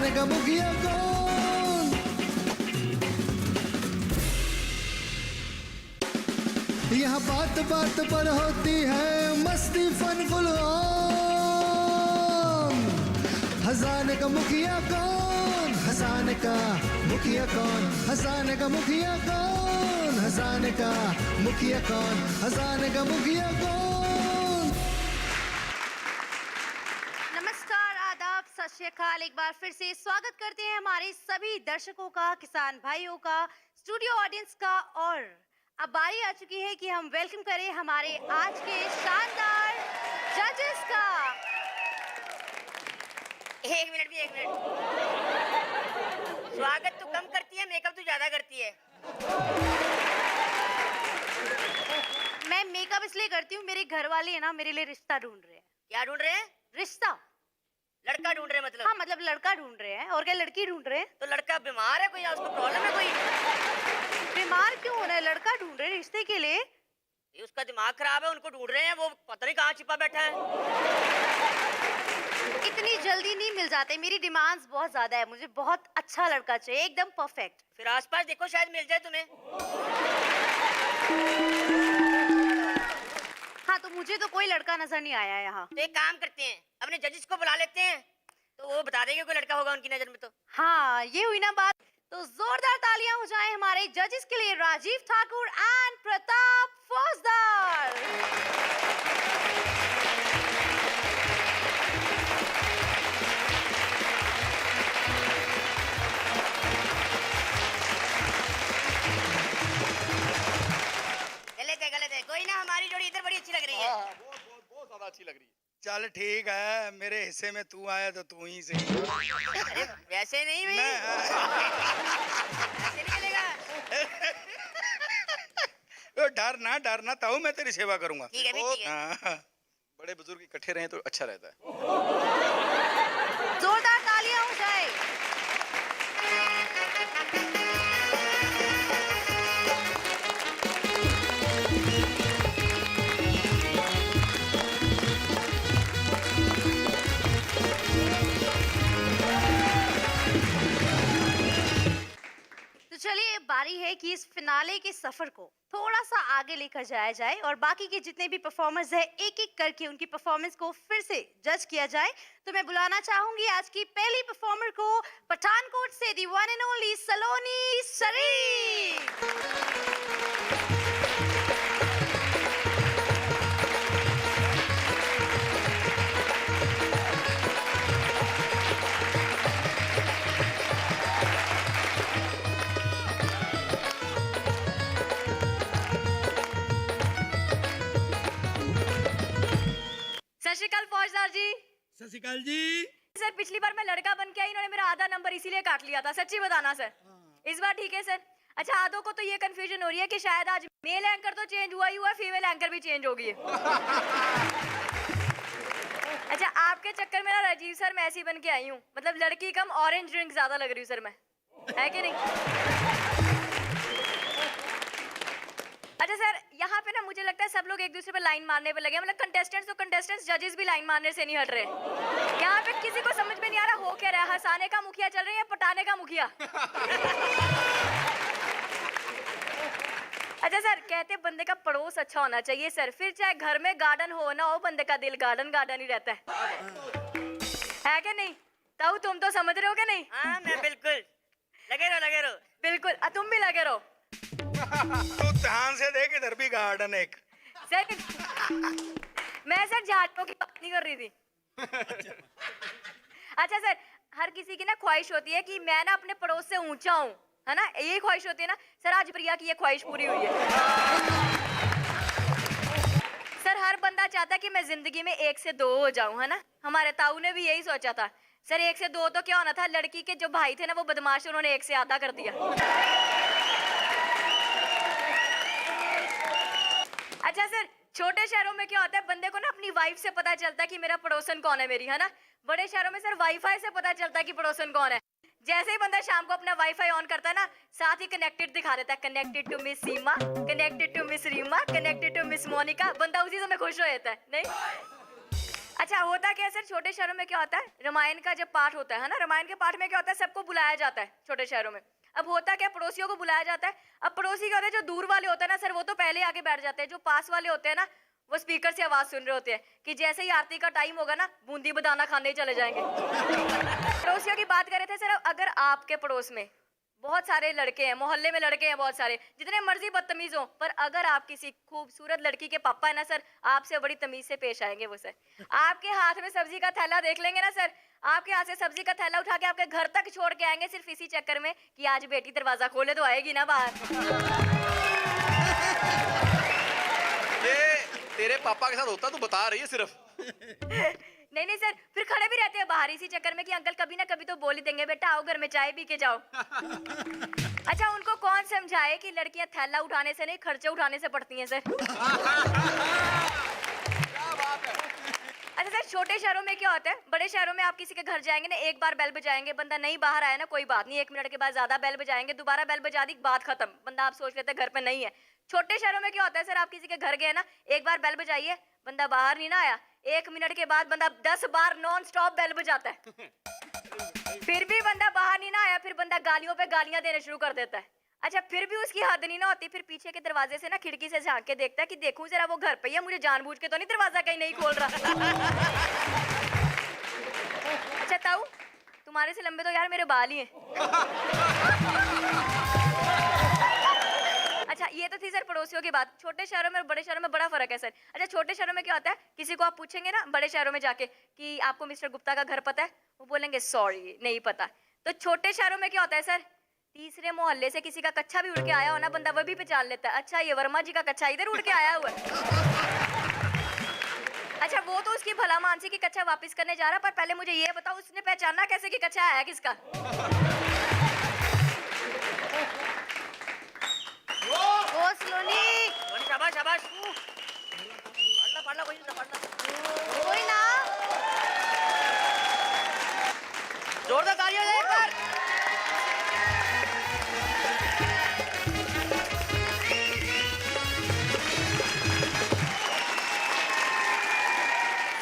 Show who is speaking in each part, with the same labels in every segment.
Speaker 1: हंसाने का मुखिया कौन? यहाँ बात बात पर होती है मस्ती फन फुल ऑन। हंसाने का मुखिया कौन? हंसाने का मुखिया कौन? हंसाने का मुखिया कौन? हंसाने का मुखिया कौन? हंसाने का मुखिया कौन?
Speaker 2: नमस्कार, आदाब, सत श्री अकाल। एक बार फिर से स्वागत करते हैं हमारे सभी दर्शकों का, किसान भाइयों का, स्टूडियो ऑडियंस का। और अब बारी आ चुकी है कि हम वेलकम करें हमारे आज के शानदार जजेस का।
Speaker 3: एक मिनट। स्वागत तो कम करती है, मेकअप तो ज्यादा करती है।
Speaker 2: मैं मेकअप इसलिए करती हूँ, मेरे घर वाले है ना मेरे लिए रिश्ता ढूंढ रहे हैं।
Speaker 3: क्या ढूंढ रहे हैं?
Speaker 2: रिश्ता।
Speaker 3: लड़का ढूंढ रहे हैं मतलब?
Speaker 2: हाँ, मतलब लड़का ढूंढ रहे हैं। और क्या, लड़की ढूंढ रहे हैं?
Speaker 3: तो लड़का बीमार है कोई या उसको प्रॉब्लम है कोई?
Speaker 2: बीमार क्यों होना है? लड़का ढूंढ रहे हैं रिश्ते के लिए।
Speaker 3: ये उसका दिमाग खराब है, उनको ढूंढ रहे हैं, वो पता नहीं कहाँ छिपा बैठा है।
Speaker 2: इतनी जल्दी नहीं मिल जाते, मेरी डिमांड्स बहुत ज्यादा है। मुझे बहुत अच्छा लड़का चाहिए, एकदम परफेक्ट।
Speaker 3: फिर आसपास देखो, शायद मिल जाए तुम्हें।
Speaker 2: हाँ, तो मुझे तो कोई लड़का नजर नहीं आया है यहाँ।
Speaker 3: तो एक काम करते हैं, अपने जजेस को बुला लेते हैं, तो वो बता देंगे कोई लड़का होगा उनकी नजर में। तो
Speaker 2: हाँ, ये हुई ना बात। तो जोरदार तालियां हो जाएं हमारे जजेस के लिए, राजीव ठाकुर एंड प्रताप फौजदार।
Speaker 3: गलत है। कोई ना, हमारी जोड़ी इधर बड़ी अच्छी लग रही है।
Speaker 4: बहुत ज्यादा अच्छी लग रही है। चल ठीक है, मेरे हिस्से में तू आया तो तू ही सही।
Speaker 3: अरे वैसे नहीं भाई, ऐसे नहीं चलेगा।
Speaker 4: डरना ताऊ, मैं तेरी सेवा करूंगा।
Speaker 3: ठीक है, ठीक है।
Speaker 4: हाँ, बड़े बुजुर्ग इकट्ठे रहे तो अच्छा रहता है।
Speaker 2: जोरदार तालियां हो जाए। तो चलिए, बारी है कि इस फिनाले के सफर को थोड़ा सा आगे लेकर जाया जाए और बाकी के जितने भी परफॉर्मर्स हैं एक एक करके उनकी परफॉर्मेंस को फिर से जज किया जाए। तो मैं बुलाना चाहूंगी आज की पहली परफॉर्मर को, पठानकोट से दी वन एंड ओनली सलोनी शरीफ।
Speaker 5: सत श्री अकाल फौजदार जी।
Speaker 4: सत श्री अकाल जी।
Speaker 5: सर, पिछली बार मैं लड़का बन के आई, इन्होंने मेरा आधा नंबर इसीलिए काट लिया था। सच्ची बताना सर, इस बार ठीक है सर? अच्छा, आधों को तो ये कंफ्यूजन हो रही है कि शायद आज मेल एंकर तो चेंज हुआ ही हुआ, फीमेल एंकर भी चेंज हो गई है। अच्छा, आपके चक्कर में ना राजीव सर मैं ऐसी बन के आई हूँ, मतलब लड़की कम ऑरेंज ड्रिंक ज्यादा लग रही हूँ सर मैं, है कि नहीं? अच्छा सर, यहाँ पे ना मुझे लगता है सब लोग एक दूसरे पे लाइन मारने पे लगे हैं, मतलब कंटेस्टेंट्स जजेस भी लाइन मारने से नहीं हट रहे। यहाँ पे किसी को समझ में नहीं आ रहा हो क्या रहा है, हंसाने का मुखिया चल रही है, पटाने का मुखिया। अच्छा सर, कहते बंदे का पड़ोस अच्छा होना चाहिए सर, फिर चाहे घर में गार्डन हो ना हो, बंदे का दिल गार्डन ही रहता है क्या नहीं? ताऊ, तुम तो समझ रहे हो क्या नहीं?
Speaker 3: हाँ, मैं बिल्कुल। लगे रहो।
Speaker 5: बिल्कुल, तुम भी लगे रहो।
Speaker 4: तू ध्यान से देख, इधर भी गार्डन एक।
Speaker 5: सर, मैं सर झाड़ों की बात नहीं कर रही थी। अच्छा सर, हर किसी की ना ख्वाहिश होती है कि मैं ना अपने पड़ोस से ऊंचा हूँ, है ना? यही ख्वाहिश होती है ना सर। आज प्रिया की ये ख्वाहिश पूरी हुई है। सर, हर बंदा चाहता है कि मैं जिंदगी में 1 से 2 हो जाऊं, है ना? हमारे ताऊ ने भी यही सोचा था सर। 1 से 2 तो क्या होना था, लड़की के जो भाई थे ना वो बदमाश, उन्होंने 1 से आधा कर दिया। अच्छा सर, छोटे शहरों में क्या होता है, बंदे को ना अपनी वाइफ से पता चलता है कि मेरा पड़ोसन कौन है मेरी, है ना? बड़े शहरों में सर वाईफाई से पता चलता है कि पड़ोसन कौन है। जैसे ही बंदा शाम को अपना वाईफाई ऑन करता है ना, साथ ही कनेक्टेड दिखा देता है, connected to miss Seema, connected to miss Reema, connected to miss Monika. बंदा उसी समय खुश हो जाता है, नहीं? अच्छा होता क्या है सर, छोटे शहरों में क्या होता है, रामायण का जब पाठ होता है ना, रामायण के पाठ में क्या होता है, सबको बुलाया जाता है छोटे शहरों में। अब होता क्या, पड़ोसियों को बुलाया जाता है। अब पड़ोसी क्या होता है, जो दूर वाले होते हैं ना सर, वो तो पहले आके बैठ जाते हैं। जो पास वाले होते हैं ना, वो स्पीकर से आवाज सुन रहे होते हैं कि जैसे ही आरती का टाइम होगा ना, बूंदी बदाना खाने ही चले जाएंगे। पड़ोसियों की बात कर रहे थे सर। अगर आपके पड़ोस में बहुत सारे लड़के हैं, मोहल्ले में लड़के हैं बहुत सारे, जितने मर्जी बदतमीज हो, पर अगर आप किसी खूबसूरत लड़की के पापा है ना सर, आपसे बड़ी तमीज से पेश आएंगे वो सर। आपके हाथ में सब्जी का थैला देख लेंगे ना सर, आपके हाथ से सब्जी का थैला उठा के आपके घर तक छोड़ के आएंगे, सिर्फ इसी चक्कर में कि आज बेटी दरवाजा खोले तो आएगी ना बाहर।
Speaker 6: ये तेरे पापा के साथ होता तो बता रही है सिर्फ।
Speaker 5: नहीं नहीं सर, फिर खड़े भी रहते हैं बाहर इसी चक्कर में कि अंकल कभी ना कभी तो बोल ही देंगे, बेटा आओ घर में चाय पी के जाओ। अच्छा उनको कौन समझाए कि लड़कियां थैला उठाने से नहीं, खर्चे उठाने से पड़ती हैं सर। अच्छा सर, छोटे शहरों में क्या होता है, बड़े शहरों में आप किसी के घर जाएंगे ना, एक बार बेल बजाएंगे, बंदा नहीं बाहर आया ना कोई बात नहीं, 1 मिनट के बाद ज्यादा बेल बजाएंगे, दोबारा बेल बजा दी, बात खत्म, बंदा आप सोच लेते हैं घर पे नहीं है। छोटे शहरों में क्या होता है सर, आप किसी के घर गए ना, एक बार बेल बजाइए, बंदा बाहर नहीं ना आया, 1 मिनट के बाद बंदा 10 बार नॉन स्टॉप बेल बजाता है। फिर भी बंदा बाहर नहीं ना आया, फिर बंदा गालियों पे गालियां देने शुरू कर देता है। अच्छा फिर भी उसकी हद नहीं ना होती, फिर पीछे के दरवाजे से ना खिड़की से झांक के देखता है कि देखूं जरा वो घर पे ही है, मुझे जानबूझ के तो नहीं दरवाजा कहीं नहीं खोल रहा। अच्छा ताऊ, तुम्हारे से लंबे तो यार मेरे बाल ही हैं। अच्छा ये तो थी सर पड़ोसियों की बात। छोटे शहरों में और बड़े शहरों में बड़ा फर्क है सर। अच्छा छोटे शहरों में क्या होता है, किसी को आप पूछेंगे ना बड़े शहरों में जाके कि आपको मिस्टर गुप्ता का घर पता है, वो बोलेंगे सॉरी नहीं पता। तो छोटे शहरों में क्या होता है सर, तीसरे मोहल्ले से किसी का कच्चा भी उड़ के आया हो ना, बंदा वो भी पहचान लेता है, अच्छा ये वर्मा जी का कच्चा इधर उड़ के आया हुआ है। अच्छा वो तो उसकी भला मानसी की कच्चा वापस करने जा रहा, पर पहले मुझे ये बताओ उसने पहचाना कैसे कि कच्चा आया किसका।
Speaker 2: ओ सलोनी,
Speaker 3: शाबाश शाबाश, पढ़ना कोई ना, पढ़ना
Speaker 2: कोई ना।
Speaker 3: जोरदार तालियां एक बार।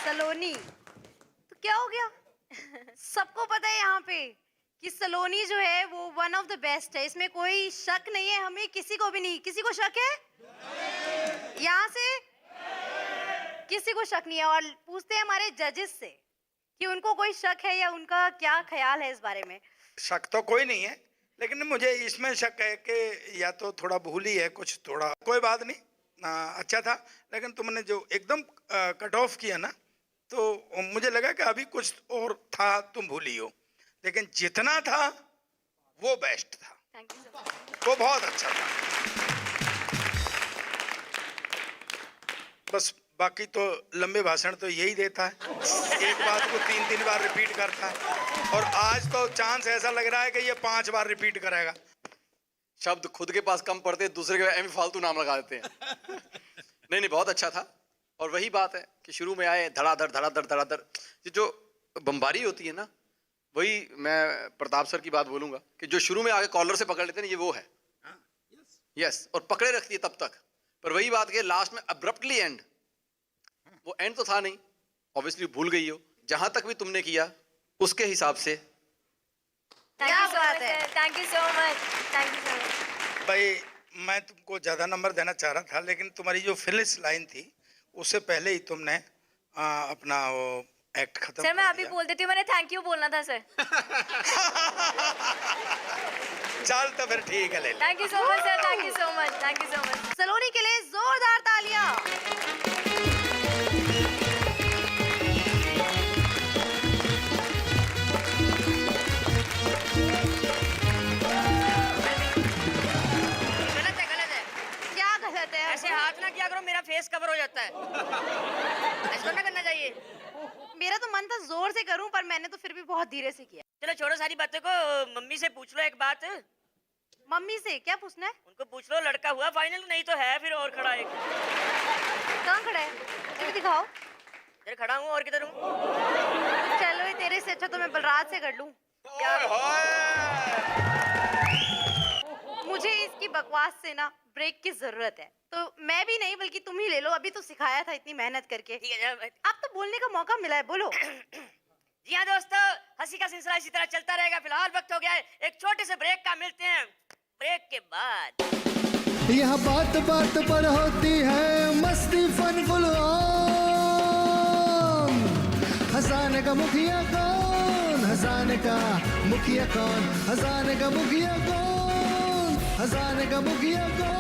Speaker 2: सलोनी तो क्या हो गया? सबको पता है यहाँ पे कि सलोनी जो है वो वन ऑफ द बेस्ट है, इसमें कोई शक नहीं है, हमें किसी को भी नहीं। किसी को शक है? यहाँ से किसी को शक नहीं है। और पूछते हैं हमारे जजेस से कि उनको कोई शक है या उनका क्या ख्याल है इस बारे में।
Speaker 4: शक तो कोई नहीं है, लेकिन मुझे इसमें शक है कि या तो थोड़ा भूल ही है कुछ, थोड़ा कोई बात नहीं, अच्छा था, लेकिन तुमने जो एकदम कट ऑफ किया ना, तो मुझे लगा कि अभी कुछ और था, तुम भूली हो, लेकिन जितना था वो बेस्ट था,
Speaker 5: थैंक यू सो मच।
Speaker 4: वो बहुत अच्छा था। बस बाकी तो लंबे भाषण तो यही देता है, एक बात को 3-3 बार रिपीट करता है, और आज तो चांस ऐसा लग रहा है कि ये 5 बार रिपीट करेगा।
Speaker 6: शब्द खुद के पास कम पड़ते, दूसरे के एम फालतू नाम लगा देते हैं। नहीं बहुत अच्छा था। और वही बात है कि शुरू में आए धड़ाधड़ धड़ाधड़ धड़ाधड़, ये जो बमबारी होती है ना, वही मैं प्रताप सर की बात बोलूंगा कि जो शुरू में आगे कॉलर से पकड़ लेते हैं, ये वो है। यस, और पकड़े रखती है तब तक, पर वही बात कि लास्ट में अब्रप्टली एंड, वो एंड तो था नहीं, ऑब्वियसली भूल गई हो, जहां तक भी तुमने किया उसके हिसाब से।
Speaker 5: क्या बात है, thank you so much, thank you so much.
Speaker 4: भाई मैं तुमको ज़्यादा नंबर देना चाह रहा था, लेकिन तुम्हारी जो फिनिश लाइन थी उससे पहले ही तुमने अपना वो एक्ट खत्म
Speaker 5: सर मैं
Speaker 4: कर
Speaker 5: अभी
Speaker 4: दिया।
Speaker 5: बोल देती हूँ, मैंने थैंक यू बोलना था सर।
Speaker 4: चल तो फिर ठीक है, ले ले।
Speaker 5: Thank you so much sir, thank you so much, thank you so much.
Speaker 2: Saloni के लिए जोरदार तालियां।
Speaker 3: गलत है।
Speaker 2: क्या गलत है?
Speaker 3: ऐसे हाथ ना किया करो, मेरा फेस कवर हो जाता है, ऐसा ना करना चाहिए।
Speaker 2: मेरा तो मन था जोर से करूं, पर मैंने तो फिर भी बहुत धीरे से किया।
Speaker 3: चलो छोड़ो सारी बातों को, मम्मी से पूछ लो एक बात।
Speaker 2: मम्मी से क्या पूछना है?
Speaker 3: उनको पूछ लो लड़का हुआ फाइनल, नहीं तो है फिर और खड़ा एक।
Speaker 2: कहाँ खड़ा है? मुझे भी दिखाओ।
Speaker 3: इधर खड़ा हूँ और किधर हूँ?
Speaker 2: चलो ये तेरे से अच्छा तो मैं बलराज से कर लूं। मुझे इसकी बकवास से ना ब्रेक की जरूरत है, तो मैं भी नहीं बल्कि तुम ही ले लो, अभी तो सिखाया था इतनी मेहनत करके।
Speaker 3: ठीक है
Speaker 2: अब तो बोलने का मौका मिला है, बोलो।
Speaker 3: जी हाँ दोस्तों, हंसी का सिलसिला इसी तरह चलता रहेगा। फिलहाल वक्त हो गया है एक छोटे से ब्रेक का, मिलते हैं ब्रेक के बाद।
Speaker 1: यहाँ बात बात पर होती है मस्ती फन फुल ऑन। हंसाने का मुखिया कौन, हंसाने का मुखिया कौन, हंसाने का मुखिया कौन, हंसाने का मुखिया कौन।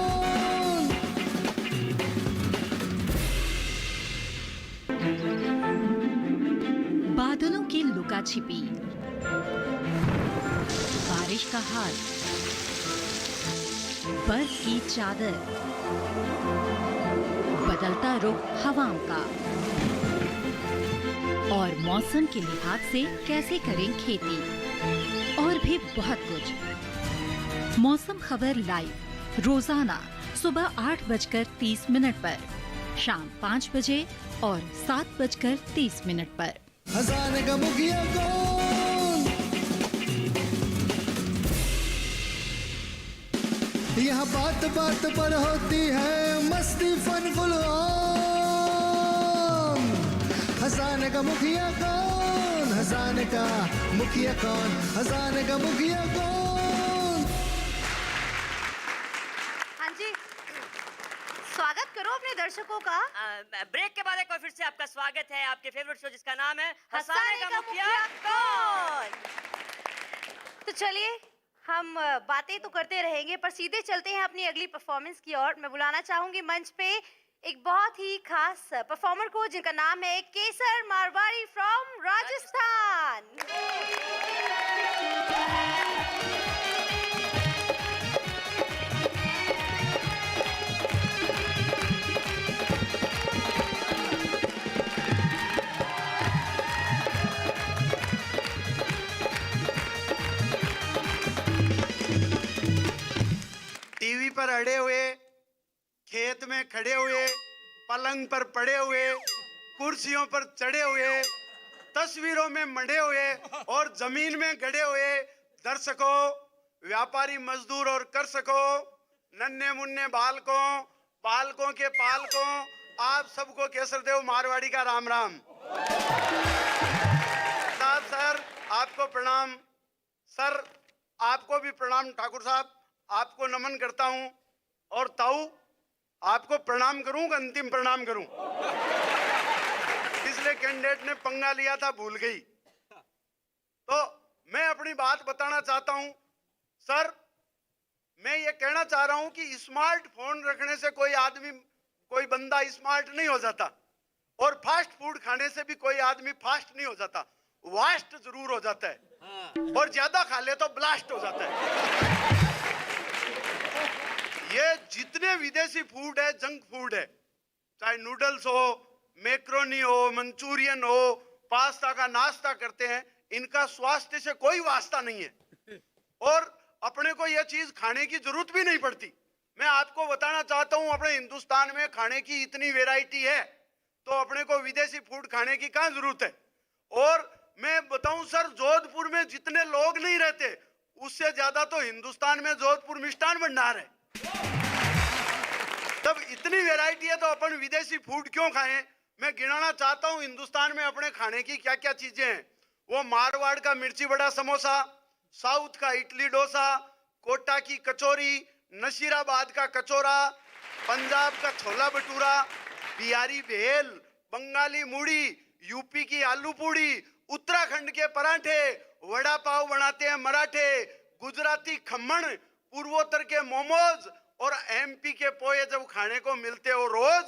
Speaker 7: बादलों की लुका छिपी, बारिश का हाल, बर्फ की चादर, बदलता रुख हवाओं का, और मौसम के लिहाज से कैसे करें खेती, और भी बहुत कुछ। मौसम खबर लाइव रोजाना सुबह 8:30 पर, शाम 5 बजे और 7:30 पर।
Speaker 1: हंसाने का मुखिया कौन, यहाँ बात बात पर होती है मस्ती फन फुल ऑन। हंसाने का मुखिया कौन, हंसाने का मुखिया कौन, हंसाने का मुखिया कौन।
Speaker 2: हाँ जी, स्वागत करो अपने दर्शकों का।
Speaker 3: ब्रेक के बाद एक बार फिर से आपका स्वागत है आपके फेवरेट शो जिसका नाम है
Speaker 2: हंसाने का मुखिया कौन। तो चलिए, हम बातें तो करते रहेंगे पर सीधे चलते हैं अपनी अगली परफॉर्मेंस की ओर। मैं बुलाना चाहूंगी मंच पे एक बहुत ही खास परफॉर्मर को जिनका नाम है केसर मारवाड़ी फ्रॉम राजस्थान।
Speaker 8: टीवी पर अड़े हुए, खेत में खड़े हुए, पलंग पर पड़े हुए, कुर्सियों पर चढ़े हुए, तस्वीरों में मंडे हुए और जमीन में गड़े हुए दर्शकों, व्यापारी मजदूर और कर सको, नन्हे मुन्ने बालकों, पालकों के पालकों, आप सबको केसरदेव मारवाड़ी का राम राम। साहब सर आपको प्रणाम, सर आपको भी प्रणाम, ठाकुर साहब आपको नमन करता हूं। और ताऊ आपको प्रणाम करूं कि अंतिम प्रणाम करूं? पिछले कैंडिडेट ने पंगा लिया था, भूल गई। तो मैं अपनी बात बताना चाहता हूं। सर मैं ये कहना चाह रहा हूं कि स्मार्टफोन रखने से कोई आदमी, कोई बंदा स्मार्ट नहीं हो जाता, और फास्ट फूड खाने से भी कोई आदमी फास्ट नहीं हो जाता, वास्ट जरूर हो जाता है, और ज्यादा खा ले तो ब्लास्ट हो जाता है। ये जितने विदेशी फूड है, जंक फूड है, चाहे नूडल्स हो, मैक्रोनी हो, मंचूरियन हो, पास्ता का नाश्ता करते हैं, इनका स्वास्थ्य से कोई वास्ता नहीं है, और अपने को यह चीज खाने की जरूरत भी नहीं पड़ती। मैं आपको बताना चाहता हूं, अपने हिंदुस्तान में खाने की इतनी वैरायटी है, तो अपने को विदेशी फूड खाने की कहां जरूरत है। और मैं बताऊं सर, जोधपुर में जितने लोग नहीं रहते, उससे ज्यादा तो हिंदुस्तान में जोधपुर मिष्ठान भंडार है। तब इतनी वैरायटी है तो अपन विदेशी फूड क्यों खाएं? मैं गिनाना चाहता हूं हिंदुस्तान में अपने खाने की क्या क्या चीजें हैं। वो मारवाड़ का मिर्ची बड़ा समोसा, साउथ का इडली डोसा, कोटा की कचौरी, नशीराबाद का कचौरा, पंजाब का छोला भटूरा, बिहारी भेल, बंगाली मूढ़ी, यूपी की आलू पूड़ी, उत्तराखंड के पराठे, वड़ा पाव बनाते हैं मराठे, गुजराती खम्मण, पूर्वोत्तर के मोमोज, और एमपी के पोहे जब खाने को मिलते हो रोज।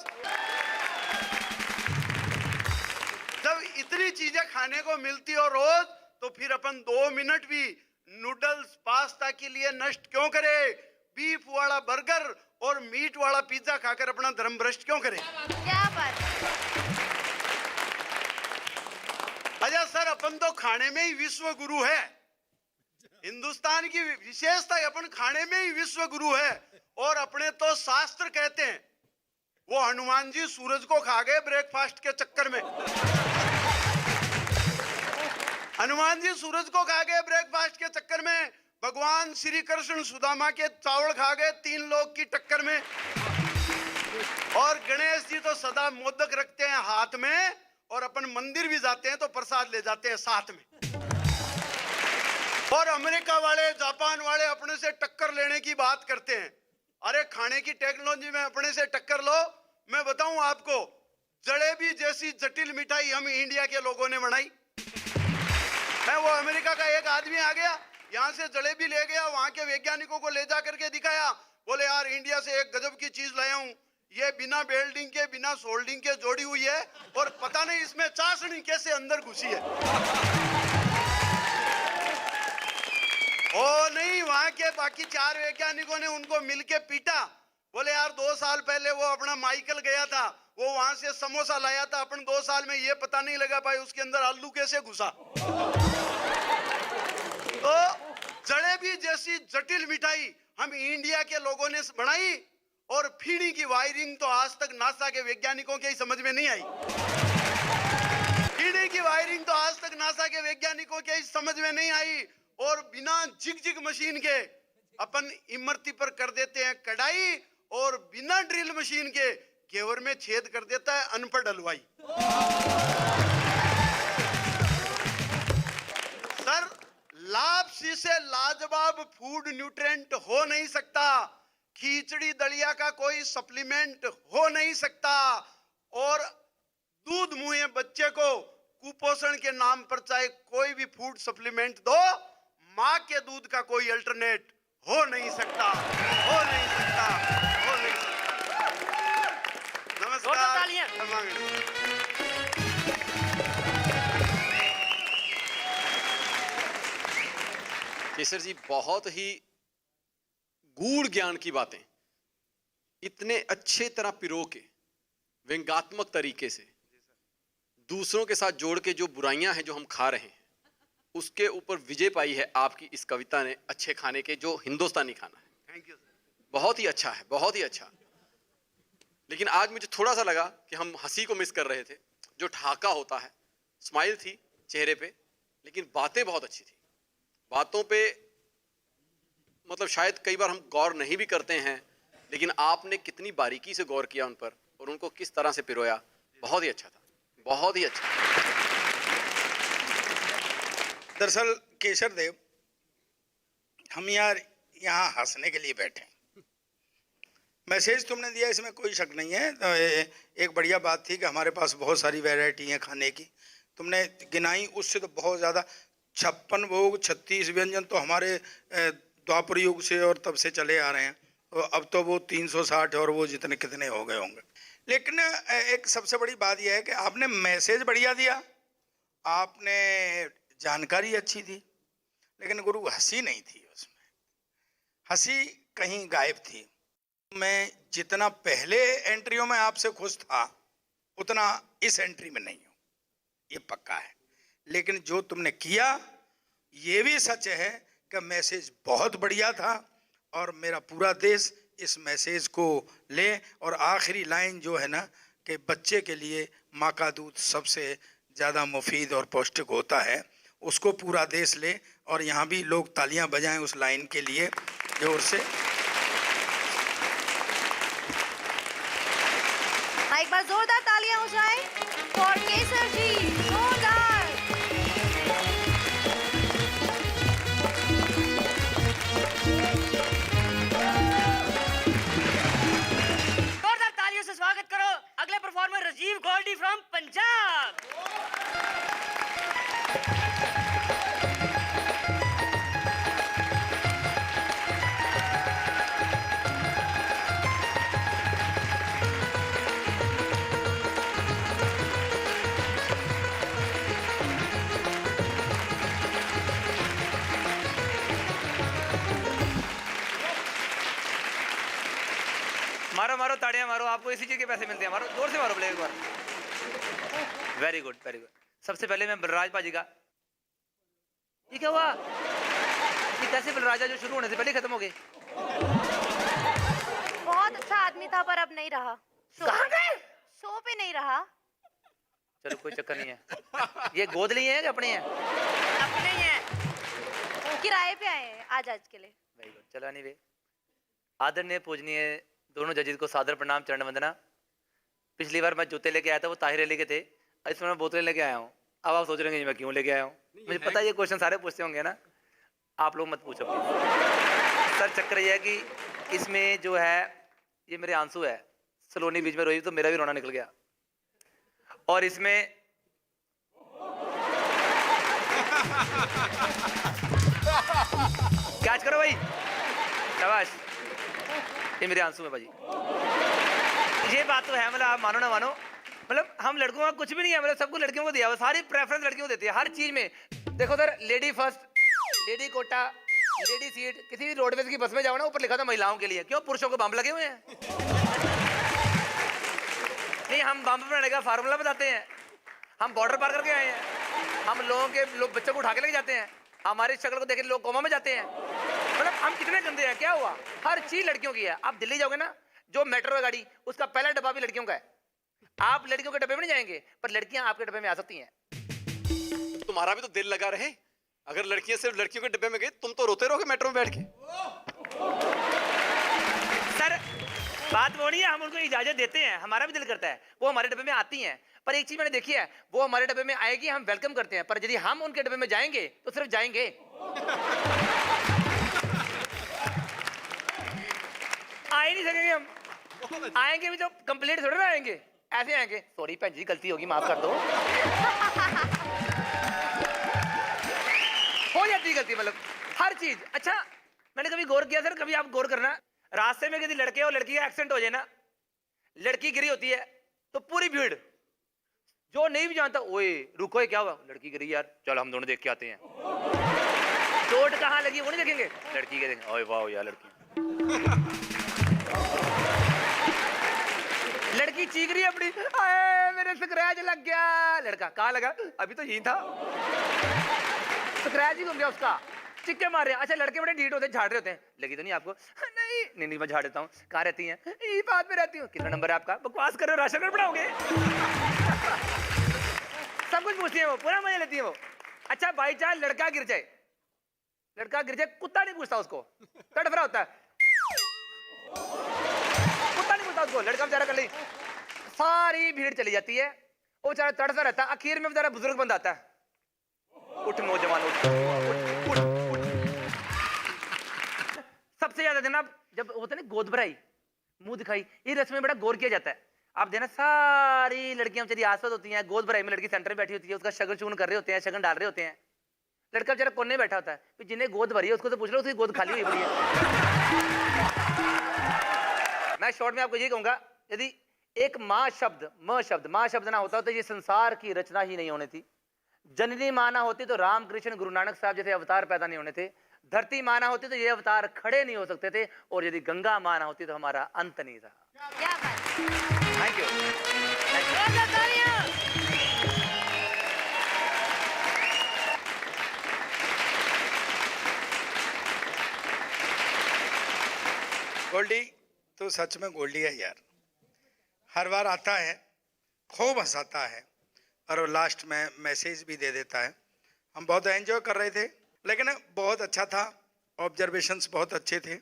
Speaker 8: जब इतनी चीजें खाने को मिलती हो रोज, तो फिर अपन 2 मिनट भी नूडल्स पास्ता के लिए नष्ट क्यों करें? बीफ वाला बर्गर और मीट वाला पिज्जा खाकर अपना धर्म भ्रष्ट क्यों करें?
Speaker 2: क्या बात।
Speaker 8: अच्छा सर, अपन तो खाने में ही विश्व गुरु है। हिंदुस्तान की विशेषता है, अपन खाने में ही विश्व गुरु है। और अपने तो शास्त्र कहते हैं, वो हनुमान जी सूरज को खा गए ब्रेकफास्ट के चक्कर में। हनुमान जी सूरज को खा गए ब्रेकफास्ट के चक्कर में। भगवान श्री कृष्ण सुदामा के चावल खा गए 3 लोग की टक्कर में। और गणेश जी तो सदा मोदक रखते हैं हाथ में, और अपन मंदिर भी जाते हैं तो प्रसाद ले जाते हैं साथ में। और अमेरिका वाले, जापान वाले अपने से टक्कर लेने की बात करते हैं। अरे खाने की टेक्नोलॉजी में अपने से टक्कर लो। मैं बताऊं आपको, जलेबी जैसी जटिल मिठाई हम इंडिया के लोगों ने बनाई है। वो अमेरिका का एक आदमी आ गया, यहाँ से जलेबी ले गया, वहां के वैज्ञानिकों को ले जा करके दिखाया, बोले यार इंडिया से एक गजब की चीज लाया हूं, ये बिना बेल्डिंग के, बिना सोल्डिंग के जोड़ी हुई है और पता नहीं इसमें चाशनी कैसे अंदर घुसी है। ओ नहीं, वहां के बाकी 4 वैज्ञानिकों ने उनको मिलके पीटा। बोले यार 2 साल पहले वो अपना माइकल गया था, वो वहां से समोसा लाया था, अपन 2 साल में ये पता नहीं लगा भाई उसके अंदर आलू कैसे घुसा। तो जलेबी जैसी जटिल मिठाई हम इंडिया के लोगों ने बनाई और फीणी की वायरिंग तो आज तक नासा के वैज्ञानिकों के ही समझ में नहीं आई। फीणी की वायरिंग तो आज तक नासा के वैज्ञानिकों के ही समझ में नहीं आई। और बिना जिग मशीन के अपन इमरती पर कर देते हैं कढ़ाई, और बिना ड्रिल मशीन के घेवर में छेद कर देता है अनपढ़ हलवाई। सर, लापसी से लाजवाब फूड न्यूट्रिएंट हो नहीं सकता, खिचड़ी दलिया का कोई सप्लीमेंट हो नहीं सकता, और दूध मुहे बच्चे को कुपोषण के नाम पर चाहे कोई भी फूड सप्लीमेंट दो, माँ के दूध का कोई अल्टरनेट हो नहीं सकता, हो नहीं सकता, हो नहीं सकता। नमस्कार।
Speaker 3: तालियां।
Speaker 6: केसर जी, बहुत ही गूढ़ ज्ञान की बातें इतने अच्छे तरह पिरो के व्यंग्यात्मक तरीके से दूसरों के साथ जोड़ के जो बुराइयां हैं जो हम खा रहे हैं उसके ऊपर विजय पाई है आपकी इस कविता ने, अच्छे खाने के, जो हिंदुस्तानी खाना है।
Speaker 8: Thank you.
Speaker 6: बहुत ही अच्छा है, बहुत ही अच्छा। लेकिन आज मुझे थोड़ा सा लगा कि हम हंसी को मिस कर रहे थे, जो ठहाका होता है। स्माइल थी चेहरे पे, लेकिन बातें बहुत अच्छी थी। बातों पे मतलब शायद कई बार हम गौर नहीं भी करते हैं, लेकिन आपने कितनी बारीकी से गौर किया उन पर और उनको किस तरह से पिरोया। बहुत ही अच्छा था, बहुत ही अच्छा।
Speaker 4: दरअसल केशर देव, हम यार यहाँ हंसने के लिए बैठे। मैसेज तुमने दिया इसमें कोई शक नहीं है। तो एक बढ़िया बात थी कि हमारे पास बहुत सारी वैरायटी है खाने की, तुमने गिनाई, उससे तो बहुत ज़्यादा। 56 भोग 36 व्यंजन तो हमारे द्वापर युग से और तब से चले आ रहे हैं, तो अब तो वो 360 और वो जितने कितने हो गए होंगे। लेकिन एक सबसे बड़ी बात यह है कि आपने मैसेज बढ़िया दिया, आपने जानकारी अच्छी थी, लेकिन गुरु हंसी नहीं थी उसमें, हंसी कहीं गायब थी। मैं जितना पहले एंट्रियों में आपसे खुश था उतना इस एंट्री में नहीं हूँ, ये पक्का है। लेकिन जो तुमने किया ये भी सच है कि मैसेज बहुत बढ़िया था और मेरा पूरा देश इस मैसेज को ले। और आखिरी लाइन जो है ना कि बच्चे के लिए माँ का दूध सबसे ज़्यादा मुफीद और पौष्टिक होता है, उसको पूरा देश ले। और यहाँ भी लोग तालियां बजाएं उस लाइन के लिए जोर से।
Speaker 2: एक बार जोरदार तालियां हो जाए फॉर केसर जी, जोरदार।
Speaker 3: जोरदार तालियों से स्वागत करो अगले परफॉर्मर राजीव गोल्डी फ्रॉम पंजाब।
Speaker 9: मारो मारो ताड़ियां मारो, आपको इसी चीज के पैसे मिलते हैं। मारो जोर से मारो, प्ले एक बार। Very good, very good. सबसे पहले मैं बलराज पाजी का, ये क्या हुआ? ये कैसे बलराजा जो शुरू होने से पहले खत्म हो गए?
Speaker 2: बहुत अच्छा आदमी था पर अब नहीं रहा।
Speaker 3: कहाँ गए?
Speaker 2: शो पे नहीं रहा।
Speaker 9: चलो कोई चक्कर नहीं है। ये गोद लिए हैं कि अपने हैं?
Speaker 3: अपने ही हैं।
Speaker 2: किराए पे आए हैं आज के लिए।
Speaker 9: Very good. चलो एनीवे, आदरणीय पूजनीय दोनों जजेस को सादर प्रणाम, चरण वंदना। पिछली बार मैं जूते लेके आया था वो ताहिर अली के थे, इसमें मैं बोतलें लेके आया हूँ। अब आप सोच रहे हैं मैं क्यों लेके आया हूँ। मुझे पता है ये क्वेश्चन सारे पूछते होंगे ना, आप लोग मत पूछो प्लीज। सर चक्कर ये है कि इसमें जो है ये मेरे आंसू है, सलोनी बीच में रोई तो मेरा भी रोना निकल गया। और इसमें कैच करो भाई, शाबाश। ये मेरे आंसू है भाई। ये बात तो है, मतलब आप मानो ना मानो, मतलब हम लड़कों का कुछ भी नहीं है, मतलब सबको लड़कियों को दिया हुआ, सारी प्रेफरेंस लड़कियों को देती है हर चीज में। देखो sir, lady first, lady quota, lady seat, किसी भी रोडवेज की बस में जाओ ना, ऊपर लिखा था महिलाओं के लिए। क्यों? पुरुषों को बम लगे हुए हैं। नहीं, हम बम बनाने का फार्मूला बताते हैं। हम बॉर्डर पार करके आए हैं, हम लोग बच्चों को उठा के लेके जाते हैं, हमारी शक्ल को देख के लोग कोमा में जाते हैं। मतलब हम कितने गंदे हैं। क्या हुआ? हर चीज लड़कियों की है। आप दिल्ली जाओगे ना, जो मेट्रो है गाड़ी, उसका पहला डब्बा भी लड़कियों का है। आप लड़कियों के डब्बे में नहीं जाएंगे, पर लड़कियां आपके डब्बे में आ सकती हैं।
Speaker 6: तुम्हारा भी तो दिल लगा रहे। अगर लड़कियां सिर्फ लड़कियों के डब्बे में गई, तुम तो रोते रहोगे मेट्रो में बैठ के।
Speaker 9: सर बात वो नहीं है, हम उनको इजाजत देते हैं, हमारा भी दिल करता है, वो हमारे डब्बे में आती हैं। पर एक चीज मैंने देखी है, वो हमारे डब्बे में आएगी, हम वेलकम करते हैं, पर यदि हम उनके डब्बे में जाएंगे तो सिर्फ जाएंगे। आ ही नहीं सकेंगे हम। आएंगे भी तो कंप्लीट थोड़ा ना आएंगे, ऐसे आएंगे, सॉरी भैन जी गलती होगी माफ कर दो। हो जाती है गलती, मतलब हर चीज। अच्छा मैंने कभी गौर किया सर, कभी आप गौर करना, रास्ते में किसी लड़के और लड़की का एक्सीडेंट हो जाए ना, लड़की गिरी होती है तो पूरी भीड़, जो नहीं भी जानता, ओए रुको ये क्या हुआ, लड़की गिरी यार, चल हम दोनों देख के आते हैं। चोट कहाँ लगी वो नहीं देखेंगे, लड़की के देखेंगे, ओए वाह यार लड़की। लड़की चीख रही है अपनी, आए मेरे स्क्रैच लग गया। लड़का कहाँ लगा? अभी तो यही था, स्क्रैच ही घूम गया उसका, चिक्के मार रहे हैं। अच्छा लड़के बड़े ढीठ होते हैं, झाड़ रहे होते हैं, लगी तो नहीं आपको? नहीं नहीं मैं झाड़ देता हूँ। कहाँ रहती हैं? यही बात में रहती हूँ। कितना नंबर है आपका? बकवास कर रहे हो, राशन कार्ड बनाओगे? सब कुछ पूछती है वो, पूरा मजा लेती है वो। अच्छा बाई चांस लड़का गिर जाए, कुत्ता नहीं पूछता उसको, तड़फ रहा होता है, कुत्ता नहीं पूछता उसको, लड़का बेचारा कर ली, सारी भीड़ चली जाती है, वो बेचारा तड़फता रहता है। आखिर में बेचारा बुजुर्ग बंदा आता है, उठ नौजवान उठ, उठ, उठ, उठ। सबसे ज्यादा देना जब होता है ना गोद भराई, मुंह दिखाई, ये रस्म में बड़ा गौर किया जाता है। आप देना सारी लड़कियां बेचारी आसपास होती हैं, गोद भराई में लड़की सेंटर में बैठी होती है, उसका शगन चून कर रहे होते हैं, शगन डाल रहे होते हैं, लड़का बेचारा कोने में बैठा होता है। जिन्हें गोद भरी है उसको तो पूछ लो, उसकी गोद खाली हुई पड़ी है। मैं शॉर्ट में आपको ये कहूंगा, यदि एक माँ शब्द ना होता तो ये संसार की रचना ही नहीं होनी थी। जननी माँ ना होती तो रामकृष्ण गुरु नानक साहब जैसे अवतार पैदा नहीं होने थे। धरती माँ ना होती तो ये अवतार खड़े नहीं हो सकते थे। और यदि गंगा माँ ना होती तो हमारा अंत नहीं था। Thank you.
Speaker 4: गोल्डी तो सच में गोल्डी है यार, हर बार आता है, खूब हंसाता है, और वो लास्ट में मैसेज भी दे देता है। हम बहुत एंजॉय कर रहे थे, लेकिन बहुत अच्छा था, ऑब्जर्वेशंस बहुत अच्छे थे,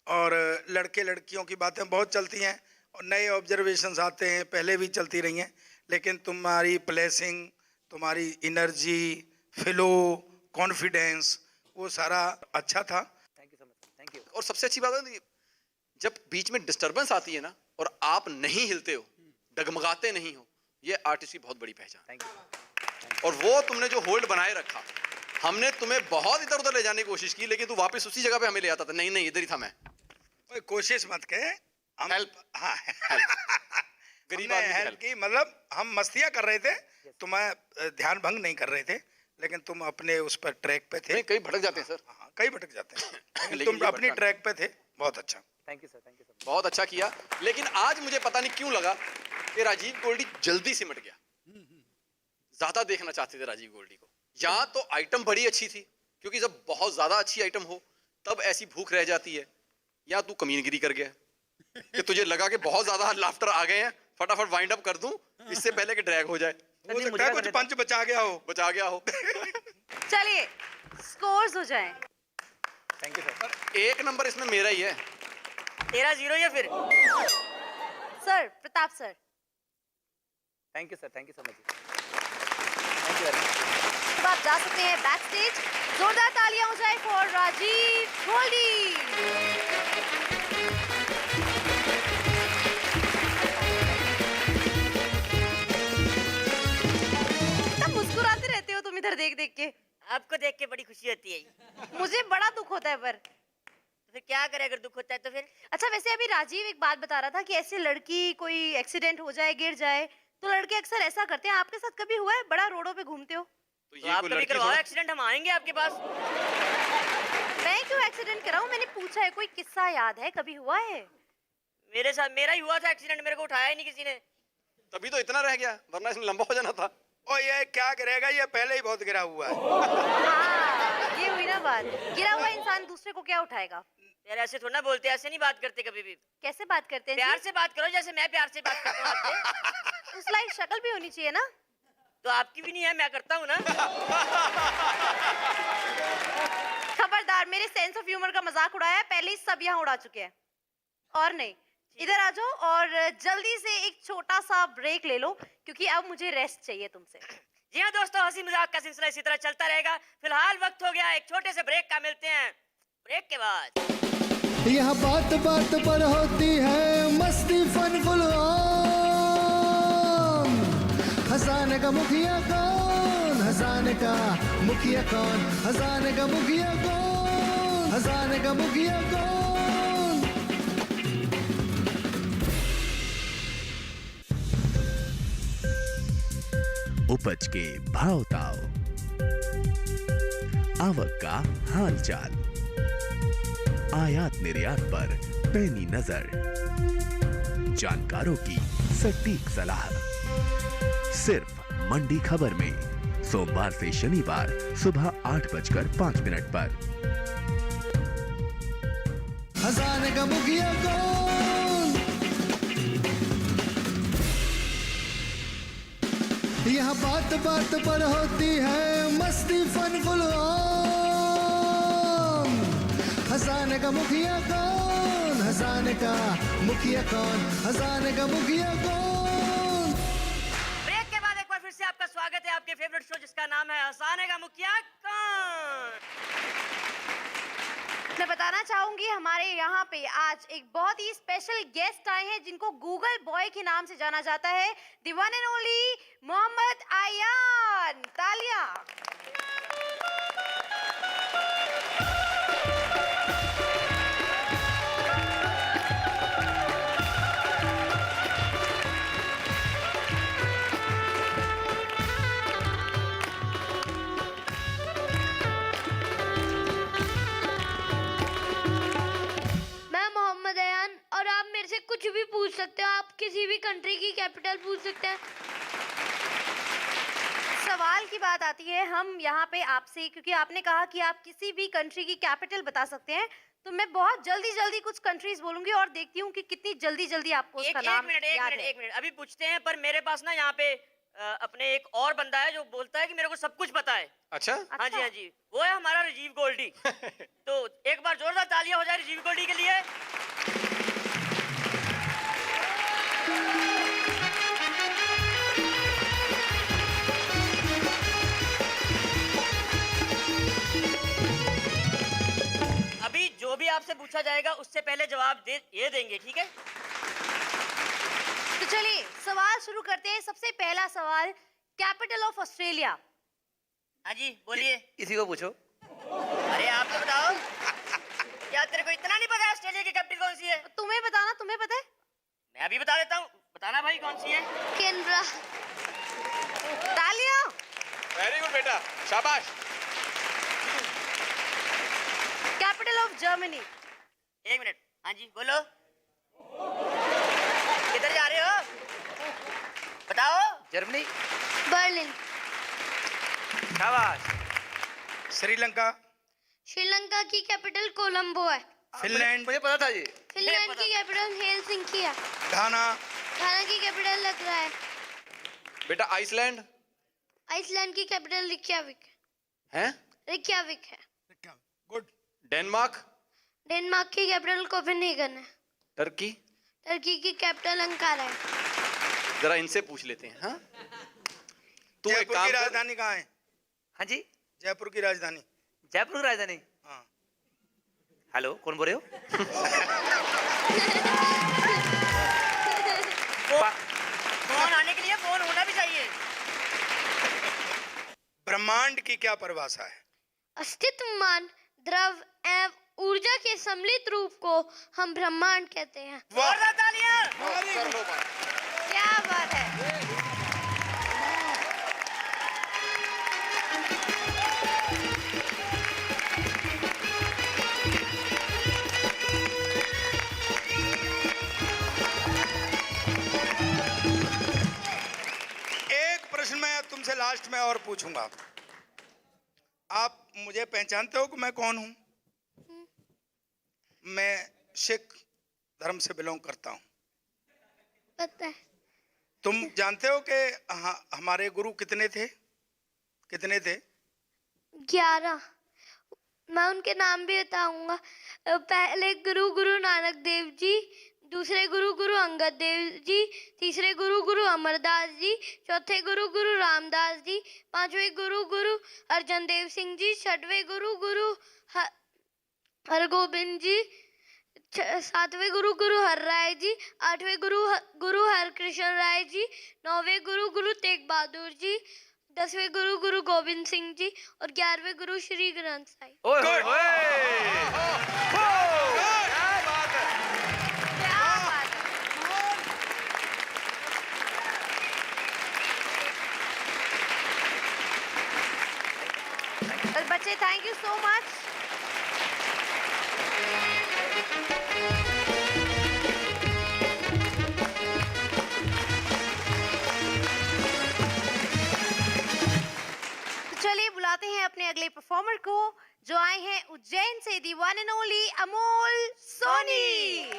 Speaker 4: और लड़के लड़कियों की बातें बहुत चलती हैं, और नए ऑब्जर्वेशंस आते हैं, पहले भी चलती रही हैं, लेकिन तुम्हारी प्लेसिंग, तुम्हारी एनर्जी, फ्लो, कॉन्फिडेंस, वो सारा अच्छा था।
Speaker 6: Thank you so much, thank you. और सबसे अच्छी बात है, जब बीच में डिस्टर्बेंस आती है ना और आप नहीं हिलते हो, डगमगाते नहीं हो, ये आर्टिस्ट की बहुत बड़ी पहचान।
Speaker 9: Thank you.
Speaker 6: और वो तुमने जो होल्ड बनाए रखा, हमने तुम्हें बहुत इधर उधर ले जाने की कोशिश की, लेकिन तू वापस उसी जगह पे हमें ले आता था। नहीं नहीं इधर ही था मैं।
Speaker 4: कोशिश मत कहे, हम
Speaker 6: हेल्प,
Speaker 4: हाँ
Speaker 6: गरीब
Speaker 4: हमने
Speaker 6: आदमी की
Speaker 4: हेल्प
Speaker 6: हेल्प
Speaker 4: की, मतलब हम मस्तियां कर रहे थे, तुम्हें ध्यान भंग नहीं कर रहे थे, लेकिन तुम अपने उस पर ट्रैक पे थे।
Speaker 6: नहीं, कई भटक जाते हैं सर।
Speaker 4: हाँ, कई भटक जाते हैं, लेकिन
Speaker 6: लेकिन
Speaker 4: तुम
Speaker 6: ये
Speaker 4: अपनी
Speaker 6: भटका
Speaker 4: ट्रैक पे थे। बहुत अच्छा।
Speaker 9: Thank you sir, thank you sir.
Speaker 6: बहुत अच्छा किया, लेकिन आज मुझे पता नहीं क्यों लगा कि राजीव गोल्डी जल्दी सिमट गया। ज्यादा देखना चाहते थे राजीव गोल्डी को। या तो आइटम बड़ी अच्छी थी, क्योंकि जब बहुत ज्यादा अच्छी आइटम हो तब ऐसी भूख रह जाती है, या तू कमीनगिरी कर गया कि तुझे लगा कि बहुत ज्यादा लाफ्टर आ गए हैं, फटाफट वाइंड अप कर दूं इससे पहले कि ड्रैग हो जाए।
Speaker 4: हो सकता है कुछ पंच बचा गया हो।
Speaker 2: चलिए स्कोर्स हो जाएं।
Speaker 9: Thank you sir.
Speaker 6: एक नंबर इसमें मेरा ही है।
Speaker 3: तेरा 0 या फिर
Speaker 2: sir Pratap sir,
Speaker 9: thank you sir, thank you so much, thank you very much.
Speaker 2: अब आप जा सकते हैं बैक स्टेज। जोरदार तालियां हो जाए फॉर राजीव गोल्डी। मुस्कुराते रहते हो तुम इधर देख देख के।
Speaker 3: आपको देख के बड़ी खुशी होती है।
Speaker 2: मुझे बड़ा दुख होता है पर।
Speaker 3: तो फिर क्या करें अगर दुख होता है तो फिर?
Speaker 2: अच्छा वैसे अभी राजीव एक बात बता रहा था कि ऐसे लड़की कोई एक्सीडेंट हो जाए, गिर जाए, तो लड़के अक्सर ऐसा करते हैं। आपके साथ कभी हुआ है? बड़ा रोडों पे घूमते हो।
Speaker 3: तो आप कभी करवाओ एक्सीडेंट, हम आएंगे आपके पास।
Speaker 2: मैं क्यों एक्सीडेंट कराऊं? मैंने पूछा है, कोई किस्सा याद है, कभी हुआ है?
Speaker 3: मेरे साथ मेरा ही हुआ था एक्सीडेंट, मेरे को उठाया ही नहीं किसी ने।
Speaker 6: तभी तो इतना रह गया, वरना इसमें लंबा हो जाना था।
Speaker 4: और ये क्या करेगा, ये पहले ही बहुत गिरा हुआ है।
Speaker 2: हाँ, ये हुई ना बात। गिरा हुआ इंसान दूसरे को क्या उठाएगा?
Speaker 3: यार ऐसे थोड़ा ना बोलते, ऐसे नहीं बात करते कभी भी।
Speaker 2: कैसे बात करते हैं?
Speaker 3: प्यार से बात करो, जैसे मैं प्यार से बात करता हूँ आपसे।
Speaker 2: उस लाइक शक्ल भी होनी चाहिए ना।
Speaker 3: तो आपकी भी नहीं है, मैं करता हूँ ना।
Speaker 2: खबरदार, मेरे सेंस ऑफ ह्यूमर का मजाक उड़ाया है, पहले ही सब यहाँ उड़ा चुके हैं। और नहीं, इधर आ जाओ और जल्दी से एक छोटा सा ब्रेक ले लो, क्योंकि अब मुझे रेस्ट चाहिए तुमसे।
Speaker 3: जी हाँ दोस्तों, हंसी मजाक का सिलसिला इसी तरह चलता रहेगा। फिलहाल वक्त हो गया एक छोटे से ब्रेक का, मिलते हैं ब्रेक के बाद।
Speaker 1: यहाँ बात बात पर होती है मस्ती फन फुल ऑन। हंसाने का मुखिया कौन? हंसाने का मुखिया कौन? हंसाने का मुखिया कौन? हंसाने का मुखिया कौन?
Speaker 10: उपज के भाव ताव, आवक का हाल चाल, आयात निर्यात पर पैनी नजर, जानकारों की सटीक सलाह, सिर्फ मंडी खबर में सोमवार से शनिवार सुबह 8:05 पर।
Speaker 1: हंसाने का मुखिया कौन? यहाँ बात बात पर होती है मस्ती फन फुल ऑन। हंसाने का मुखिया कौन? हंसाने का मुखिया कौन? हंसाने का मुखिया कौन?
Speaker 3: ब्रेक के बाद एक बार फिर से आपका स्वागत है आपके फेवरेट शो जिसका नाम है हंसाने का मुखिया कौन।
Speaker 2: मैं बताना चाहूंगी हमारे यहाँ पे आज एक बहुत ही स्पेशल गेस्ट आए हैं जिनको गूगल बॉय के नाम से जाना जाता है, the one and only Mohammad Ayaan. तालियां।
Speaker 11: कुछ भी पूछ सकते हो, आप किसी भी कंट्री की कैपिटल पूछ सकते हैं।
Speaker 2: सवाल की बात आती है हम यहाँ पे आपसे, क्योंकि आपने कहा कि आप किसी भी कंट्री की कैपिटल बता सकते हैं, तो मैं बहुत जल्दी कुछ कंट्रीज बोलूंगी और देखती हूँ कि कितनी जल्दी आपको उसका नाम याद है।
Speaker 3: एक मिनट अभी पूछते हैं, पर मेरे पास ना यहाँ पे अपने एक और बंदा है जो बोलता है कि मेरे को सब कुछ पता है।
Speaker 6: अच्छा?
Speaker 3: हाँ जी, वो है हमारा राजीव गोल्डी। तो एक बार जोरदार तालियां हो जाए राजीव गोल्डी के लिए। अभी जो भी आपसे पूछा जाएगा उससे पहले जवाब ये देंगे, ठीक है?
Speaker 2: तो चलिए सवाल शुरू करते हैं। सबसे पहला सवाल, कैपिटल ऑफ ऑस्ट्रेलिया।
Speaker 3: हाँ जी बोलिए।
Speaker 9: इसी को पूछो।
Speaker 3: अरे आप तो बताओ। क्या तेरे को इतना नहीं पता ऑस्ट्रेलिया की कैपिटल कौन सी है?
Speaker 2: तुम्हें बताना, तुम्हें पता है?
Speaker 3: मैं अभी बता देता हूँ, बताना भाई कौन सी है।
Speaker 11: कैनबरा।
Speaker 2: तालियां।
Speaker 6: वेरी गुड बेटा, शाबाश।
Speaker 2: Capital of Germany.
Speaker 3: एक मिनट, हाँ जी बोलो। किधर जा रहे हो? बताओ।
Speaker 9: जर्मनी।
Speaker 11: बर्लिन।
Speaker 9: शाबाश।
Speaker 4: श्रीलंका।
Speaker 11: श्रीलंका की कैपिटल कोलंबो है।
Speaker 4: फिनलैंड।
Speaker 6: मुझे पता था ये।
Speaker 11: फिनलैंड की कैपिटल हेलसिंकी है।
Speaker 4: घाना।
Speaker 11: घाना की कैपिटल लग रहा है।
Speaker 6: बेटा आइसलैंड।
Speaker 11: आइसलैंड की कैपिटल रिक्याविक
Speaker 6: है।
Speaker 11: रिक्याविक है।
Speaker 4: गुड।
Speaker 6: डेनमार्क।
Speaker 11: डेनमार्क की कैपिटल कोपेनहेगन है।
Speaker 6: टर्की।
Speaker 11: टर्की की कैपिटल अंकारा है।
Speaker 6: जरा इनसे पूछ लेते हैं। हाँ, तू एक
Speaker 4: जयपुर
Speaker 6: काम
Speaker 4: की
Speaker 6: कर।
Speaker 4: राजधानी कहाँ है?
Speaker 9: हाँ जी,
Speaker 4: जयपुर की राजधानी।
Speaker 9: जयपुर की राजधानी।
Speaker 4: हाँ।
Speaker 9: हेलो, कौन बोल रहे हो?
Speaker 3: फोन आने के लिए फोन होना भी चाहिए।
Speaker 4: ब्रह्मांड की क्या परिभाषा है?
Speaker 11: अस्तित्वमान द्रव एवं ऊर्जा के सम्मिलित रूप को हम ब्रह्मांड कहते हैं।
Speaker 3: जोरदार तालियां।
Speaker 2: क्या बात है।
Speaker 4: एक प्रश्न मैं तुमसे लास्ट में और पूछूंगा। आप मुझे पहचानते हो कि मैं कौन हूं? मैं सिख धर्म से बिलोंग करता हूं।
Speaker 11: पता है।
Speaker 4: तुम जानते हो कि हमारे गुरु कितने थे? कितने थे?
Speaker 11: 11। मैं उनके नाम भी बताऊंगा। पहले गुरु गुरु नानक देव जी, दूसरे गुरु गुरु अंगद देव जी, तीसरे गुरु गुरु अमरदास जी, चौथे गुरु गुरु रामदास जी, पांचवें गुरु गुरु अर्जन देव सिंह जी, छठवें गुरु गुरु हरगोबिंद जी, सातवें गुरु गुरु हरराय जी, आठवें गुरु हरकृष्ण राय जी, नौवें गुरु गुरु तेग बहादुर जी, 10वें गुरु गुरु गोविंद सिंह जी और 11वें गुरु श्री ग्रंथ साहिब।
Speaker 9: ओए ओए ओए, क्या बात है।
Speaker 2: क्या बात है। तो बच्चे, थैंक यू सो मच। चलिए बुलाते हैं अपने अगले परफॉर्मर को, जो आए हैं उज्जैन से, the one and only Amol Soni.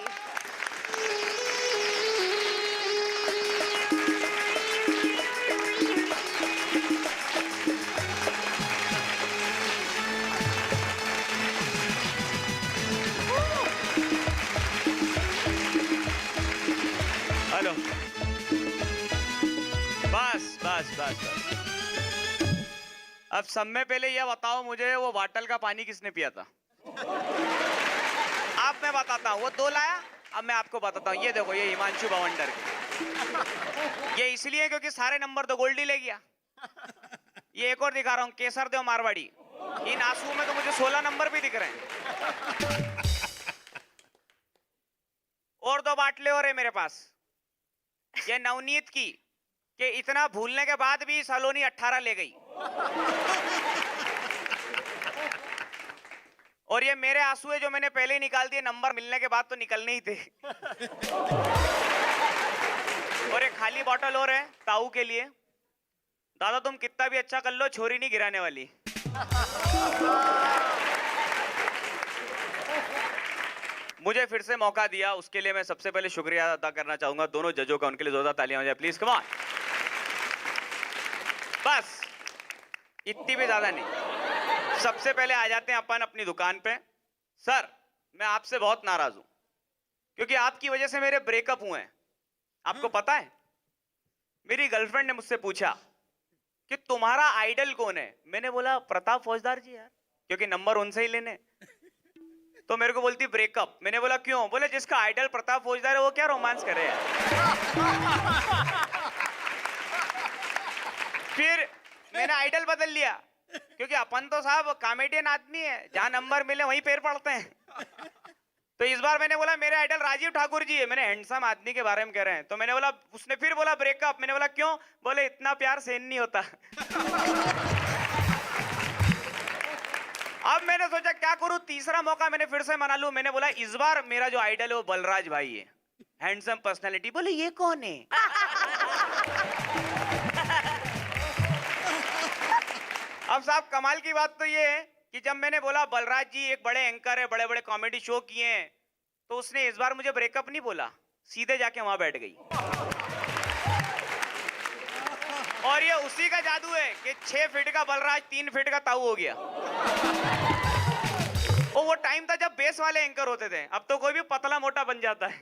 Speaker 9: Hello, बस बस बस बस। अब सब में पहले यह बताओ मुझे, वो बॉटल का पानी किसने पिया था? आप मैं बताता हूँ, वो 2 लाया। अब मैं आपको बताता हूँ, ये देखो, ये हिमांशु भवंडर के। ये इसलिए क्योंकि सारे नंबर तो गोल्डी ले गया। ये एक और दिखा रहा हूँ, केसर देव मारवाड़ी। इन आंसुओं में तो मुझे 16 नंबर भी दिख रहे हैं। और 2 बाटले और है मेरे पास। ये नवनीत की, कि इतना भूलने के बाद भी सलोनी 18 ले गई। और ये मेरे आंसू है जो मैंने पहले ही निकाल दिए, नंबर मिलने के बाद तो निकलने ही थे। और एक खाली बोतल और है ताऊ के लिए। दादा तुम कितना भी अच्छा कर लो, छोरी नहीं गिराने वाली। मुझे फिर से मौका दिया, उसके लिए मैं सबसे पहले शुक्रिया अदा करना चाहूंगा दोनों जजों का। उनके लिए जोरदार तालियां हो जाए प्लीज, कम ऑन। बस इतनी भी ज्यादा नहीं। सबसे पहले आ जाते हैं अपन अपनी दुकान पे। सर, मैं आपसे बहुत नाराज हूं क्योंकि आपकी वजह से मेरे ब्रेकअप हुए हैं। आपको पता है, मेरी गर्लफ्रेंड ने मुझसे पूछा कि तुम्हारा आइडल कौन है। मैंने बोला प्रताप फौजदार जी यार, क्योंकि नंबर उनसे ही लेने। तो मेरे को बोलती ब्रेकअप। मैंने बोला क्यों? बोले जिसका आइडल प्रताप फौजदार है वो क्या रोमांस करे यार। फिर मैंने आइडल बदल लिया क्योंकि अपन तो साहब कॉमेडियन आदमी है, जहां नंबर मिले वहीं पैर पड़ते हैं। तो इस बार मैंने बोला मेरे आइडल राजीव ठाकुर जी है। मैंने हैंडसम आदमी के बारे में कह रहे हैं। तो मैंने बोला, उसने फिर बोला ब्रेकअप। मैंने बोला क्यों? बोले इतना प्यार सहन नहीं होता। अब मैंने सोचा क्या करूं, तीसरा मौका मैंने फिर से मना लूं। मैंने बोला इस बार मेरा जो आइडल है वो बलराज भाई है, हैंडसम पर्सनालिटी। बोले ये कौन है? अब साहब कमाल की बात तो ये है कि जब मैंने बोला बलराज जी एक बड़े एंकर है, बड़े बड़े कॉमेडी शो किए हैं, तो उसने इस बार मुझे ब्रेकअप नहीं बोला, सीधे जाके वहां बैठ गई। और ये उसी का जादू है कि 6 फीट का बलराज 3 फीट का ताऊ हो गया। और वो टाइम था जब बेस वाले एंकर होते थे, अब तो कोई भी पतला मोटा बन जाता है।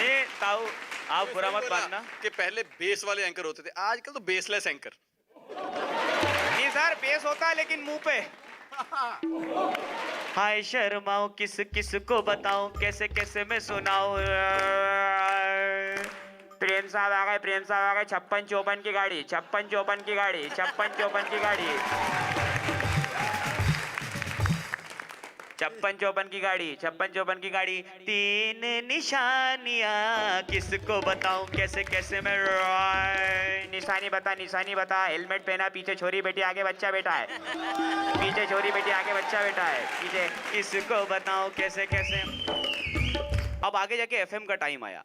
Speaker 9: नहीं ताऊ आप बुरा मत
Speaker 6: बोला
Speaker 9: मानना।
Speaker 6: कि पहले बेस वाले एंकर होते थे, आजकल तो बेसलेस एंकर।
Speaker 9: नहीं सर बेस होता है लेकिन मुंह पे। हाय शर्माओ किस किस को बताऊं, कैसे कैसे मैं सुनाऊं। प्रेम साहब आ गए, प्रेम साहब आ गए। 56-54 की गाड़ी, 56-54 की गाड़ी, 56-54 की गाड़ी, 56-54 की गाड़ी, 56-54 की गाड़ी। तीन निशानियां किसको बताऊं, कैसे कैसे मैं। निशानी बता, निशानी बता। हेलमेट पहना, पीछे छोरी बेटी आगे बच्चा बैठा है, पीछे छोरी बेटी आगे बच्चा बैठा है, पीछे। किसको बताऊं कैसे कैसे। अब आगे जाके एफएम का टाइम आया,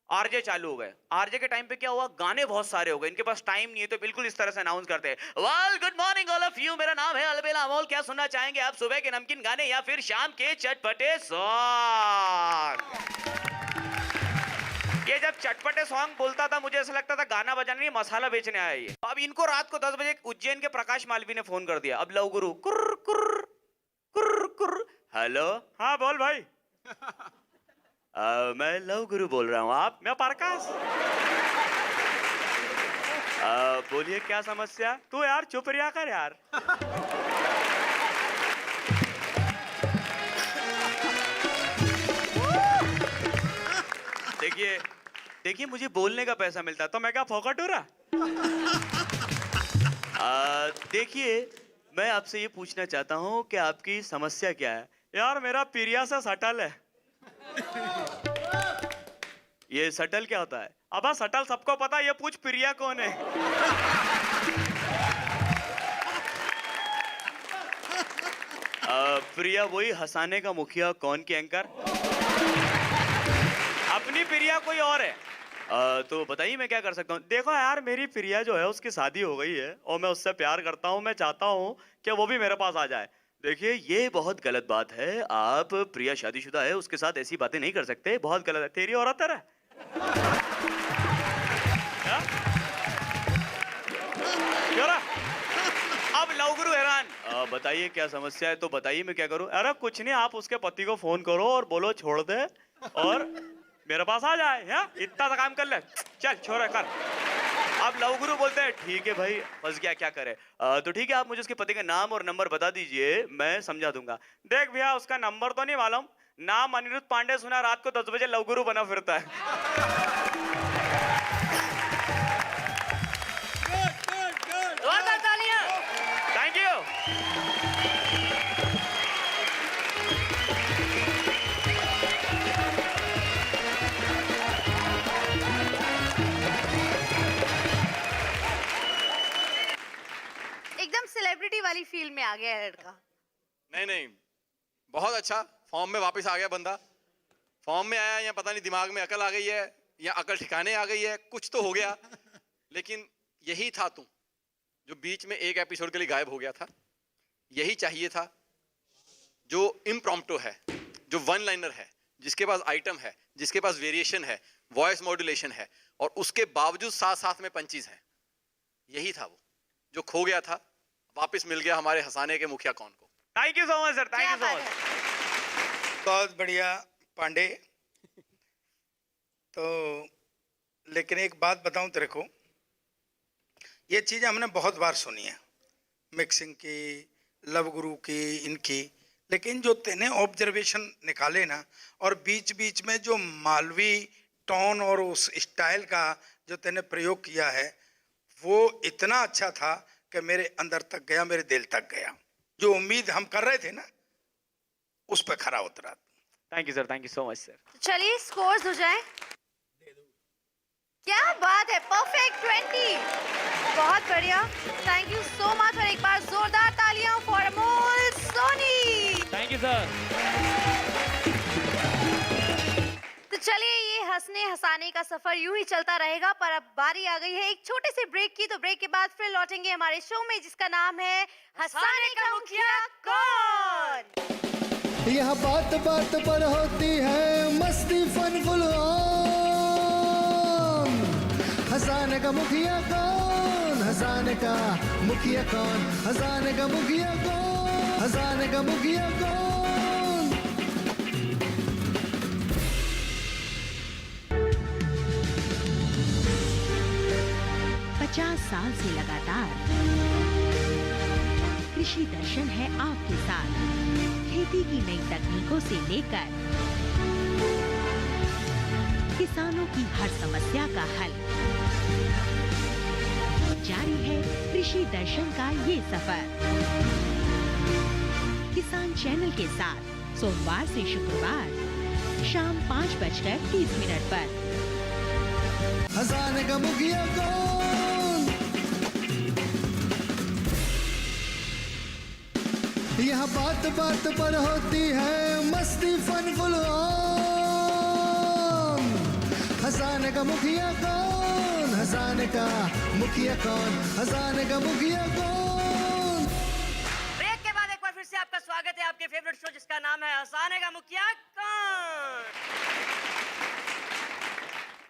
Speaker 9: आरजे चालू हो गए। आरजे के टाइम पे क्या हुआ, गाने बहुत सारे हो गए, इनके पास टाइम नहीं है, तो बिल्कुल इस तरह से अनाउंस करते हैं, well good morning all of you, मेरा नाम है अलबेला अमोल। क्या सुनना चाहेंगे आप, सुबह के नमकीन गाने या फिर शाम के चटपटे सॉन्ग। ये जब चटपटे सॉन्ग बोलता था मुझे ऐसा लगता था गाना बजाना नहीं, मसाला बेचने आया ये। अब इनको रात को 10 बजे उज्जैन के प्रकाश मालवी ने फोन कर दिया। अब लव गुरु कुर्र कुर्र कुर्र कुर्र, हेलो हाँ बोल भाई। मैं लव गुरु बोल रहा हूँ, आप? मैं प्रकाश। बोलिए क्या समस्या। तू यार चुप रहा कर यार। देखिए देखिए मुझे बोलने का पैसा मिलता तो मैं क्या फोकट हो रहा। देखिए मैं आपसे ये पूछना चाहता हूँ कि आपकी समस्या क्या है। यार मेरा पीरिया से सटल है। ये सटल क्या होता है? अब सटल सबको पता, ये पूछ प्रिया कौन है। प्रिया वही हंसाने का मुखिया कौन की एंकर। अपनी प्रिया कोई और है। तो बताइए मैं क्या कर सकता हूँ। देखो यार मेरी प्रिया जो है उसकी शादी हो गई है और मैं उससे प्यार करता हूँ। मैं चाहता हूँ कि वो भी मेरे पास आ जाए। देखिए ये बहुत गलत बात है। आप प्रिया शादीशुदा है, उसके साथ ऐसी बातें नहीं कर सकते, बहुत गलत है। तेरी औरत है। अब लवगुरु हैरान। बताइए क्या समस्या है। तो बताइए मैं क्या करूं। अरे कुछ नहीं, आप उसके पति को फोन करो और बोलो छोड़ दे और मेरे पास आ जाए। है इतना सा काम कर ले, चल छोड़ कर। अब लवगुरु बोलते हैं ठीक है भाई, फंस गया क्या करे। तो ठीक है आप मुझे उसके पति का नाम और नंबर बता दीजिए, मैं समझा दूंगा। देख भैया उसका नंबर तो नहीं मालूम, नाम अनिरुद्ध पांडे सुना, रात को 10 बजे लवगुरु बना फिरता है। Thank you.
Speaker 2: एकदम सेलिब्रिटी वाली फील में आ गया है लड़का।
Speaker 6: नहीं बहुत अच्छा, फॉर्म में वापस आ गया बंदा। फॉर्म में आया या पता नहीं दिमाग में अकल आ गई है या अकल ठिकाने आ गई है, कुछ तो हो गया। लेकिन यही था तू जो बीच में एक एपिसोड के लिए गायब हो गया था। यही चाहिए था जो इम्प्रॉम्प्टो है, जो वन लाइनर है, जिसके पास आइटम है, जिसके पास वेरिएशन है, वॉइस मॉड्यूलेशन है और उसके बावजूद साथ साथ में पंचीज है। यही था वो जो खो गया था, वापस मिल गया हमारे हंसाने के मुखिया कौन को।
Speaker 9: Thank you so much sir, thank you so much.
Speaker 4: बहुत बढ़िया पांडे। तो लेकिन एक बात बताऊं तेरे को, ये चीज़ हमने बहुत बार सुनी है, मिक्सिंग की, लव गुरु की, इनकी। लेकिन जो तेने ऑब्जर्वेशन निकाले ना और बीच बीच में जो मालवी टोन और उस स्टाइल का जो तेने प्रयोग किया है वो इतना अच्छा था कि मेरे अंदर तक गया, मेरे दिल तक गया। जो उम्मीद हम कर रहे थे ना उस पर खरा उतरा।
Speaker 9: Thank you sir, thank you so much sir.
Speaker 2: चलिए स्कोर्स हो जाए। क्या बात है, परफेक्ट 20। बहुत बढ़िया, थैंक यू सो मच। और एक बार जोरदार तालियां for Amol Soni.
Speaker 9: Thank you sir.
Speaker 2: तो चलिए ये हंसने हंसाने का सफर यूं ही चलता रहेगा, पर अब बारी आ गई है एक छोटे से ब्रेक की। तो ब्रेक के बाद फिर लौटेंगे हमारे शो में जिसका नाम है हंसाने का मुखिया कौन।
Speaker 1: यह बात बात पर होती है मस्ती फन फुल ऑन। हंसाने का मुखिया कौन, हंसाने का मुखिया कौन, हंसाने का मुखिया कौन, हंसाने का मुखिया कौन।
Speaker 7: 50 साल से लगातार कृषि दर्शन है आपके साथ। खेती की नई तकनीकों से लेकर किसानों की हर समस्या का हल, जारी है कृषि दर्शन का ये सफर। किसान चैनल के साथ सोमवार से शुक्रवार शाम 5:30 पर।
Speaker 1: खजाने का मुखिया कौन? यहाँ बात बात पर होती है मस्ती फन फुल ऑन। खजाने का मुखिया कौन? खजाने का मुखिया कौन? खजाने का मुखिया कौन?
Speaker 3: ब्रेक के बाद एक बार फिर से आपका स्वागत है आपके फेवरेट शो जिसका नाम है हंसाने का मुखिया कौन।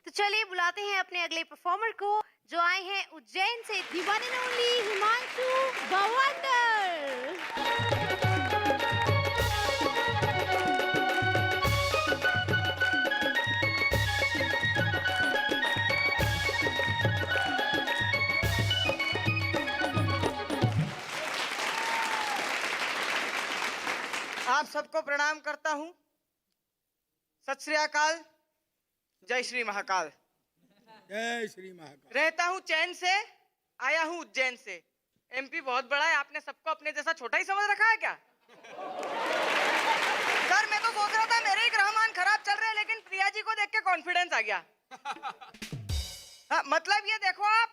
Speaker 2: तो चलिए बुलाते हैं अपने अगले परफॉर्मर को जो आए हैं उज्जैन से, the one and only Himanshu बवंडर।
Speaker 12: आप सबको प्रणाम करता हूं। सत श्री अकाल, जय श्री महाकाल।
Speaker 4: जय श्री महाकाल।
Speaker 12: रहता हूं चैन से, आया हूं उज्जैन से। एमपी बहुत बड़ा है, आपने सबको अपने जैसा छोटा ही समझ रखा है क्या? सर मैं तो सोच रहा था मेरे ही ग्रहमान खराब चल रहे हैं, लेकिन प्रिया जी को देख के कॉन्फिडेंस आ गया। हाँ, मतलब ये देखो आप,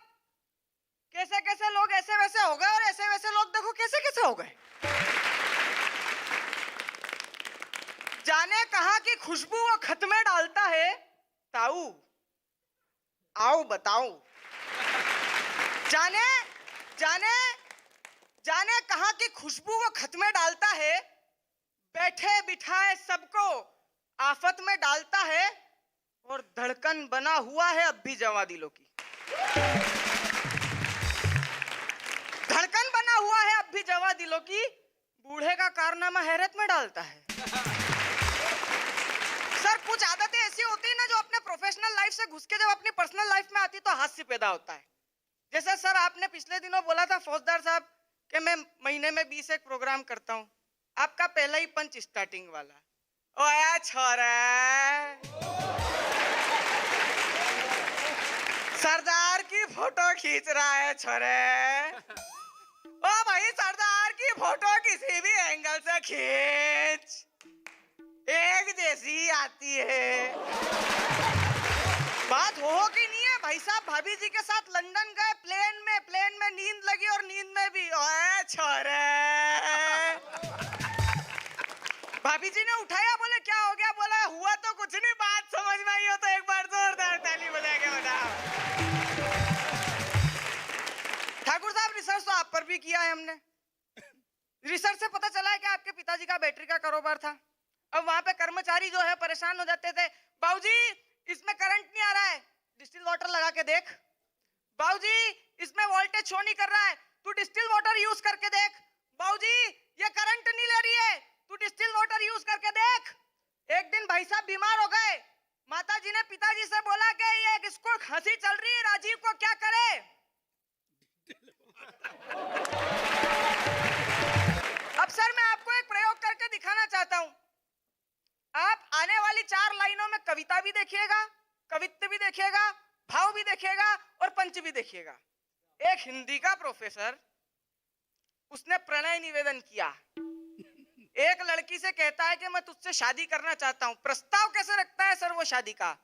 Speaker 12: कैसे कैसे लोग ऐसे वैसे हो गए और ऐसे वैसे लोग देखो कैसे कैसे हो गए। जाने कहा कि खुशबू वो खत में डालता है, ताऊ आओ बताओ। जाने जाने जाने कहा कि खुशबू वो खत में डालता है, बैठे बिठाए सबको आफत में डालता है, और धड़कन बना हुआ है अब भी जवां दिलों की। धड़कन बना हुआ है अब भी जवां दिलों की, बूढ़े का कारनामा हैरत में डालता है। सर कुछ आदतें ऐसी होती है ना जो अपने प्रोफेशनल लाइफ से घुस के जब अपनी पर्सनल लाइफ में आती तो हास्य पैदा होता है। जैसे सर आपने पिछले दिनों बोला था फौजदार साहब कि मैं महीने में 20 एक प्रोग्राम करता हूँ, आपका पहला ही पंच स्टार्टिंग वाला, ओए छोरा सरदार की फोटो खींच रहा है छोरे। ओ भाई सरदार की फोटो किसी भी एंगल से खींच, एक जैसी आती है। बात हो कि नहीं है भाई साहब? भाभी जी के साथ लंदन गए प्लेन में नींद लगी और नींद में भी ओए छोरे। भाभी जी ने उठाया, बोले क्या हो गया? बोला हुआ तो कुछ नहीं, बात समझ में आई हो तो एक बार जोरदार ताली बजा के बताओ। ठाकुर साहब रिसर्च तो आप पर भी किया है हमने। रिसर्च से पता चला है कि आपके पिताजी का बैटरी का कारोबार था। अब वहां पे कर्मचारी जो है परेशान हो जाते थे, बाबूजी इसमें करंट नहीं आ रहा है, डिस्टिल वाटर लगा के देख। बाबूजी इसमें वोल्टेज शो नहीं कर रहा है, तू डिस्टिल वाटर यूज करके देख। बाबूजी ये करंट नहीं ले रही है, तू डिस्टिल वाटर यूज करके देख। एक दिन भाई साहब बीमार हो गए, माता जी ने पिताजी से बोला कि ये किसको खांसी चल रही है, राजीव को क्या करे? अब सर मैं आपको एक प्रयोग करके दिखाना चाहता हूं। आप आने वाली 4 लाइनों में कविता भी देखिएगा, कवित्व भी देखिएगा, भाव भी देखिएगा और पंच भी देखिएगा। एक हिंदी का प्रोफेसर, उसने प्रणय निवेदन किया। एक लड़की से कहता है कि मैं तुझसे शादी करना चाहता हूं। प्रस्ताव कैसे रखता है सर वो शादी का?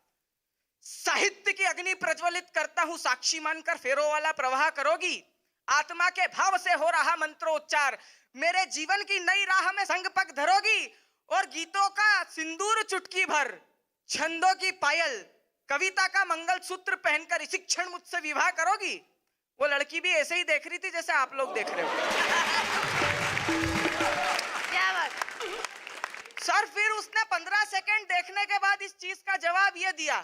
Speaker 12: साहित्य की अग्नि प्रज्वलित करता हूं, साक्षी मानकर फेरों वाला प्रवाह करोगी। आत्मा के भाव से हो रहा मंत्रोच्चार, मेरे जीवन की नई राह में संग पग धरोगी। और गीतों का सिंदूर चुटकी भर, छंदों की पायल, कविता का मंगल सूत्र पहनकर इसी क्षण मुझसे विवाह करोगी। वो लड़की भी ऐसे ही देख रही थी जैसे आप लोग देख रहे हो।
Speaker 2: क्या बात।
Speaker 12: सर फिर उसने 15 सेकंड देखने के बाद इस चीज का जवाब ये दिया,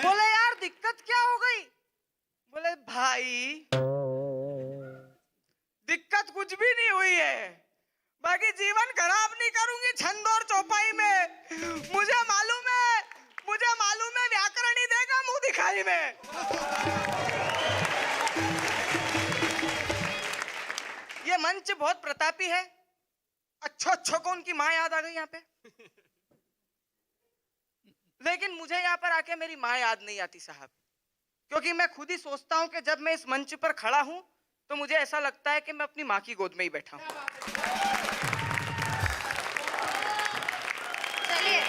Speaker 12: बोले यार दिक्कत क्या हो गई? बोले भाई दिक्कत कुछ भी नहीं हुई है, बाकी जीवन खराब नहीं करूंगी छंद और चौपाई में। मुझे मालूम है व्याकरण ही देगा मुंह दिखाई में। ये मंच बहुत प्रतापी है। अच्छो को उनकी माँ याद आ गई यहाँ पे, लेकिन मुझे यहाँ पर आके मेरी माँ याद नहीं आती साहब, क्योंकि मैं खुद ही सोचता हूँ कि जब मैं इस मंच पर खड़ा हूँ तो मुझे ऐसा लगता है कि मैं अपनी माँ की गोद में ही बैठा हूँ।
Speaker 2: चलिए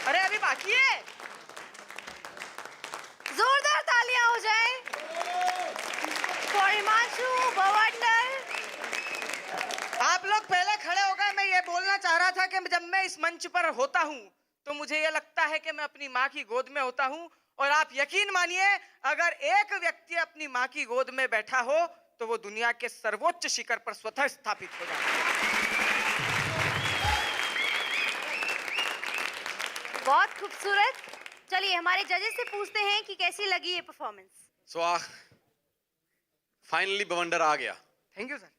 Speaker 12: अरे अभी बाकी है।
Speaker 2: जोरदार तालियां हो जाए फॉर हिमांशु बवंडर।
Speaker 12: आप लोग पहले खड़े हो गए। मैं ये बोलना चाह रहा था कि जब मैं इस मंच पर होता हूँ तो मुझे ये लगता है कि मैं अपनी माँ की गोद में होता हूँ, और आप यकीन मानिए अगर एक व्यक्ति अपनी माँ की गोद में बैठा हो तो वो दुनिया के सर्वोच्च शिखर पर स्वतः स्थापित हो जाता है।
Speaker 2: बहुत खूबसूरत। चलिए हमारे जजेस से पूछते हैं कि कैसी लगी ये परफॉर्मेंस।
Speaker 6: सो फाइनली बवंडर आ गया।
Speaker 12: Thank you sir.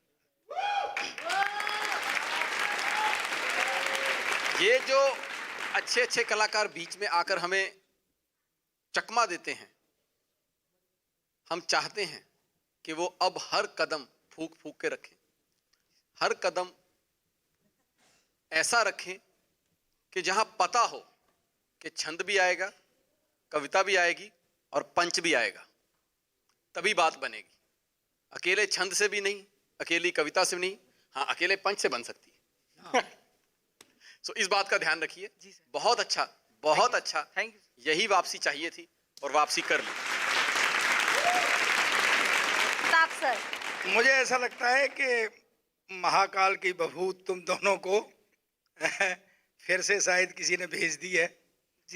Speaker 6: ये जो अच्छे अच्छे कलाकार बीच में आकर हमें चकमा देते हैं, हम चाहते हैं कि वो अब हर कदम फूक फूक के रखें, हर कदम ऐसा रखें कि जहां पता हो कि छंद भी आएगा, कविता भी आएगी और पंच भी आएगा, तभी बात बनेगी। अकेले छंद से भी नहीं, अकेली कविता से भी नहीं, हाँ अकेले पंच से बन सकती है। सो इस बात का ध्यान रखिए। बहुत अच्छा, बहुत अच्छा।
Speaker 12: Thank you.
Speaker 6: यही वापसी चाहिए थी और वापसी कर ली।
Speaker 2: साहब सर,
Speaker 4: मुझे ऐसा लगता है कि महाकाल की बहूत तुम दोनों को फिर से शायद किसी ने भेज दी है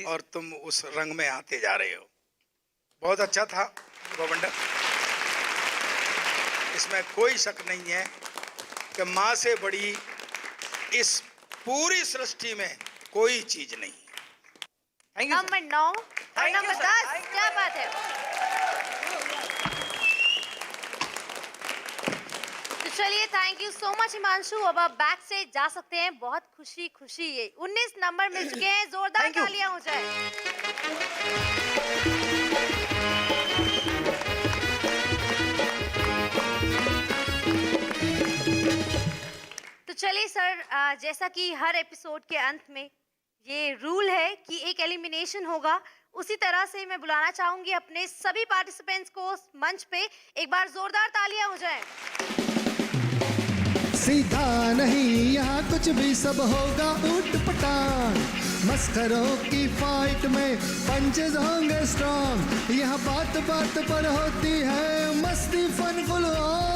Speaker 4: और तुम उस रंग में आते जा रहे हो। बहुत अच्छा था बवंडर, इसमें कोई शक नहीं है कि माँ से बड़ी इस पूरी सृष्टि में कोई चीज नहीं है।
Speaker 2: नंबर 9 और नंबर 10, क्या बात है। तो चलिए thank you so much Himanshu. अब आप बैक से जा सकते हैं। बहुत खुशी ये 19 नंबर मिल चुके हैं। जोरदार तालियां हो जाए। तो चलिए सर, जैसा कि हर एपिसोड के अंत में ये रूल है कि एक एलिमिनेशन होगा, उसी तरह से मैं बुलाना चाहूंगी अपने सभी पार्टिसिपेंट्स को मंच पे। एक बार जोरदार तालियां हो जाएं।
Speaker 1: सीधा नहीं यहाँ कुछ भी सब होगा ऊट पटांग, मस्खरों की फाइट में पंचेज होंगे स्ट्रॉन्ग, यहाँ बात बात पर होती है मस्ती फन फुल ऑन।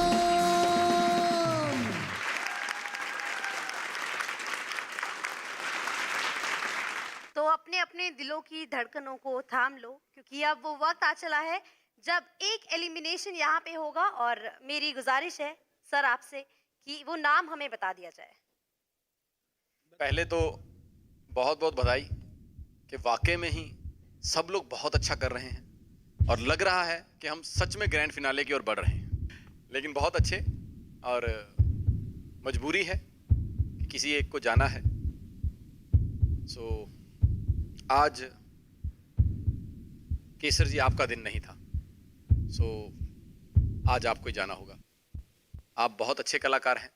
Speaker 2: तो अपने अपने दिलों की धड़कनों को थाम लो, क्योंकि अब वो वक्त आ चला है जब एक एलिमिनेशन यहाँ पे होगा। और मेरी गुजारिश है सर आपसे कि वो नाम हमें बता दिया जाए।
Speaker 6: पहले तो बहुत बहुत बधाई कि वाकई में ही सब लोग बहुत अच्छा कर रहे हैं और लग रहा है कि हम सच में ग्रैंड फिनाले की ओर बढ़ रहे हैं। लेकिन बहुत अच्छे, और मजबूरी है कि किसी एक को जाना है। सो आज केसर जी आपका दिन नहीं था, सो आज आपको ही जाना होगा। आप बहुत अच्छे कलाकार हैं,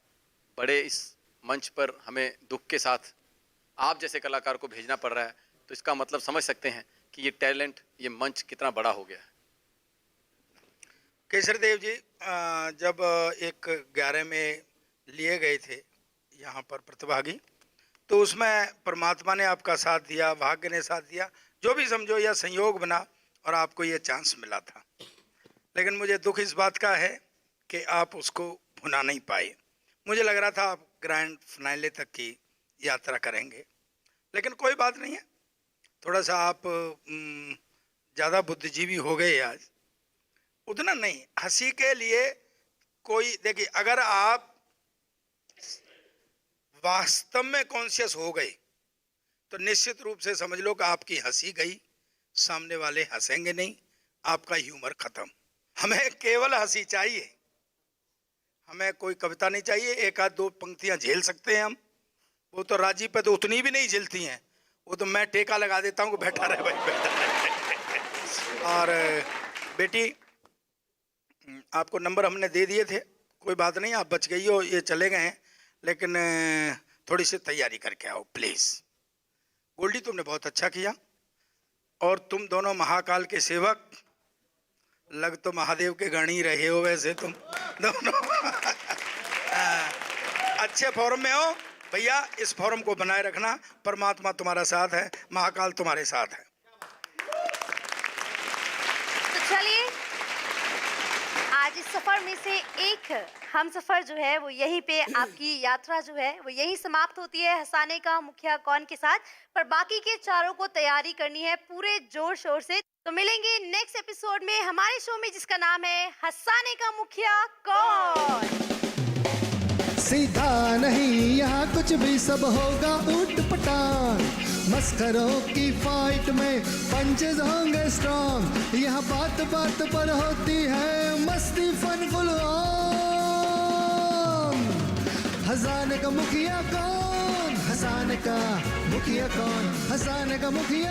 Speaker 6: बड़े इस मंच पर हमें दुख के साथ आप जैसे कलाकार को भेजना पड़ रहा है, तो इसका मतलब समझ सकते हैं कि ये टैलेंट, ये मंच कितना बड़ा हो गया है।
Speaker 4: केसर देव जी, जब एक 11 में लिए गए थे यहाँ पर प्रतिभागी, तो उसमें परमात्मा ने आपका साथ दिया, भाग्य ने साथ दिया, जो भी समझो यह संयोग बना और आपको ये चांस मिला था। लेकिन मुझे दुख इस बात का है कि आप उसको भुना नहीं पाए। मुझे लग रहा था आप ग्रैंड फिनाले तक की यात्रा करेंगे, लेकिन कोई बात नहीं है। थोड़ा सा आप ज़्यादा बुद्धिजीवी हो गए आज। उतना नहीं, हंसी के लिए कोई, देखिए अगर आप वास्तव में कॉन्शियस हो गए तो निश्चित रूप से समझ लो कि आपकी हंसी गई, सामने वाले हंसेंगे नहीं, आपका ह्यूमर खत्म। हमें केवल हंसी चाहिए, हमें कोई कविता नहीं चाहिए, एक आध दो पंक्तियां झेल सकते हैं हम। वो तो राजी पे तो उतनी भी नहीं झेलती हैं, वो तो मैं टेका लगा देता हूँ कि बैठा रहे भाई, बैठा रहे। और बेटी, आपको नंबर हमने दे दिए थे, कोई बात नहीं, आप बच गई हो, ये चले गए हैं, लेकिन थोड़ी सी तैयारी करके आओ प्लीज़। गोल्डी, तुमने बहुत अच्छा किया, और तुम दोनों महाकाल के सेवक, लग तो महादेव के गण ही रहे हो वैसे तुम दोनों। अच्छे फॉर्म में हो भैया, इस फॉर्म को बनाए रखना, परमात्मा तुम्हारा साथ है, महाकाल तुम्हारे साथ है।
Speaker 2: तो चलिए, आज इस सफर में से एक हम सफर जो है वो यहीं पे, आपकी यात्रा जो है वो यहीं समाप्त होती है हंसाने का मुखिया कौन के साथ, पर बाकी के चारों को तैयारी करनी है पूरे जोर शोर से। तो मिलेंगे नेक्स्ट एपिसोड में हमारे शो में, जिसका नाम है हंसाने का मुखिया कौन।
Speaker 1: सीधा नहीं यहाँ कुछ भी, सब होगा ऊट पटांग, मस्करों की फाइट में पंचेज होंगे स्ट्रॉन्ग, यहाँ बात बात पर होती है मस्ती फन फुल ऑन। हंसाने का मुखिया कौन, हंसाने का मुखिया कौन, हंसाने का मुखिया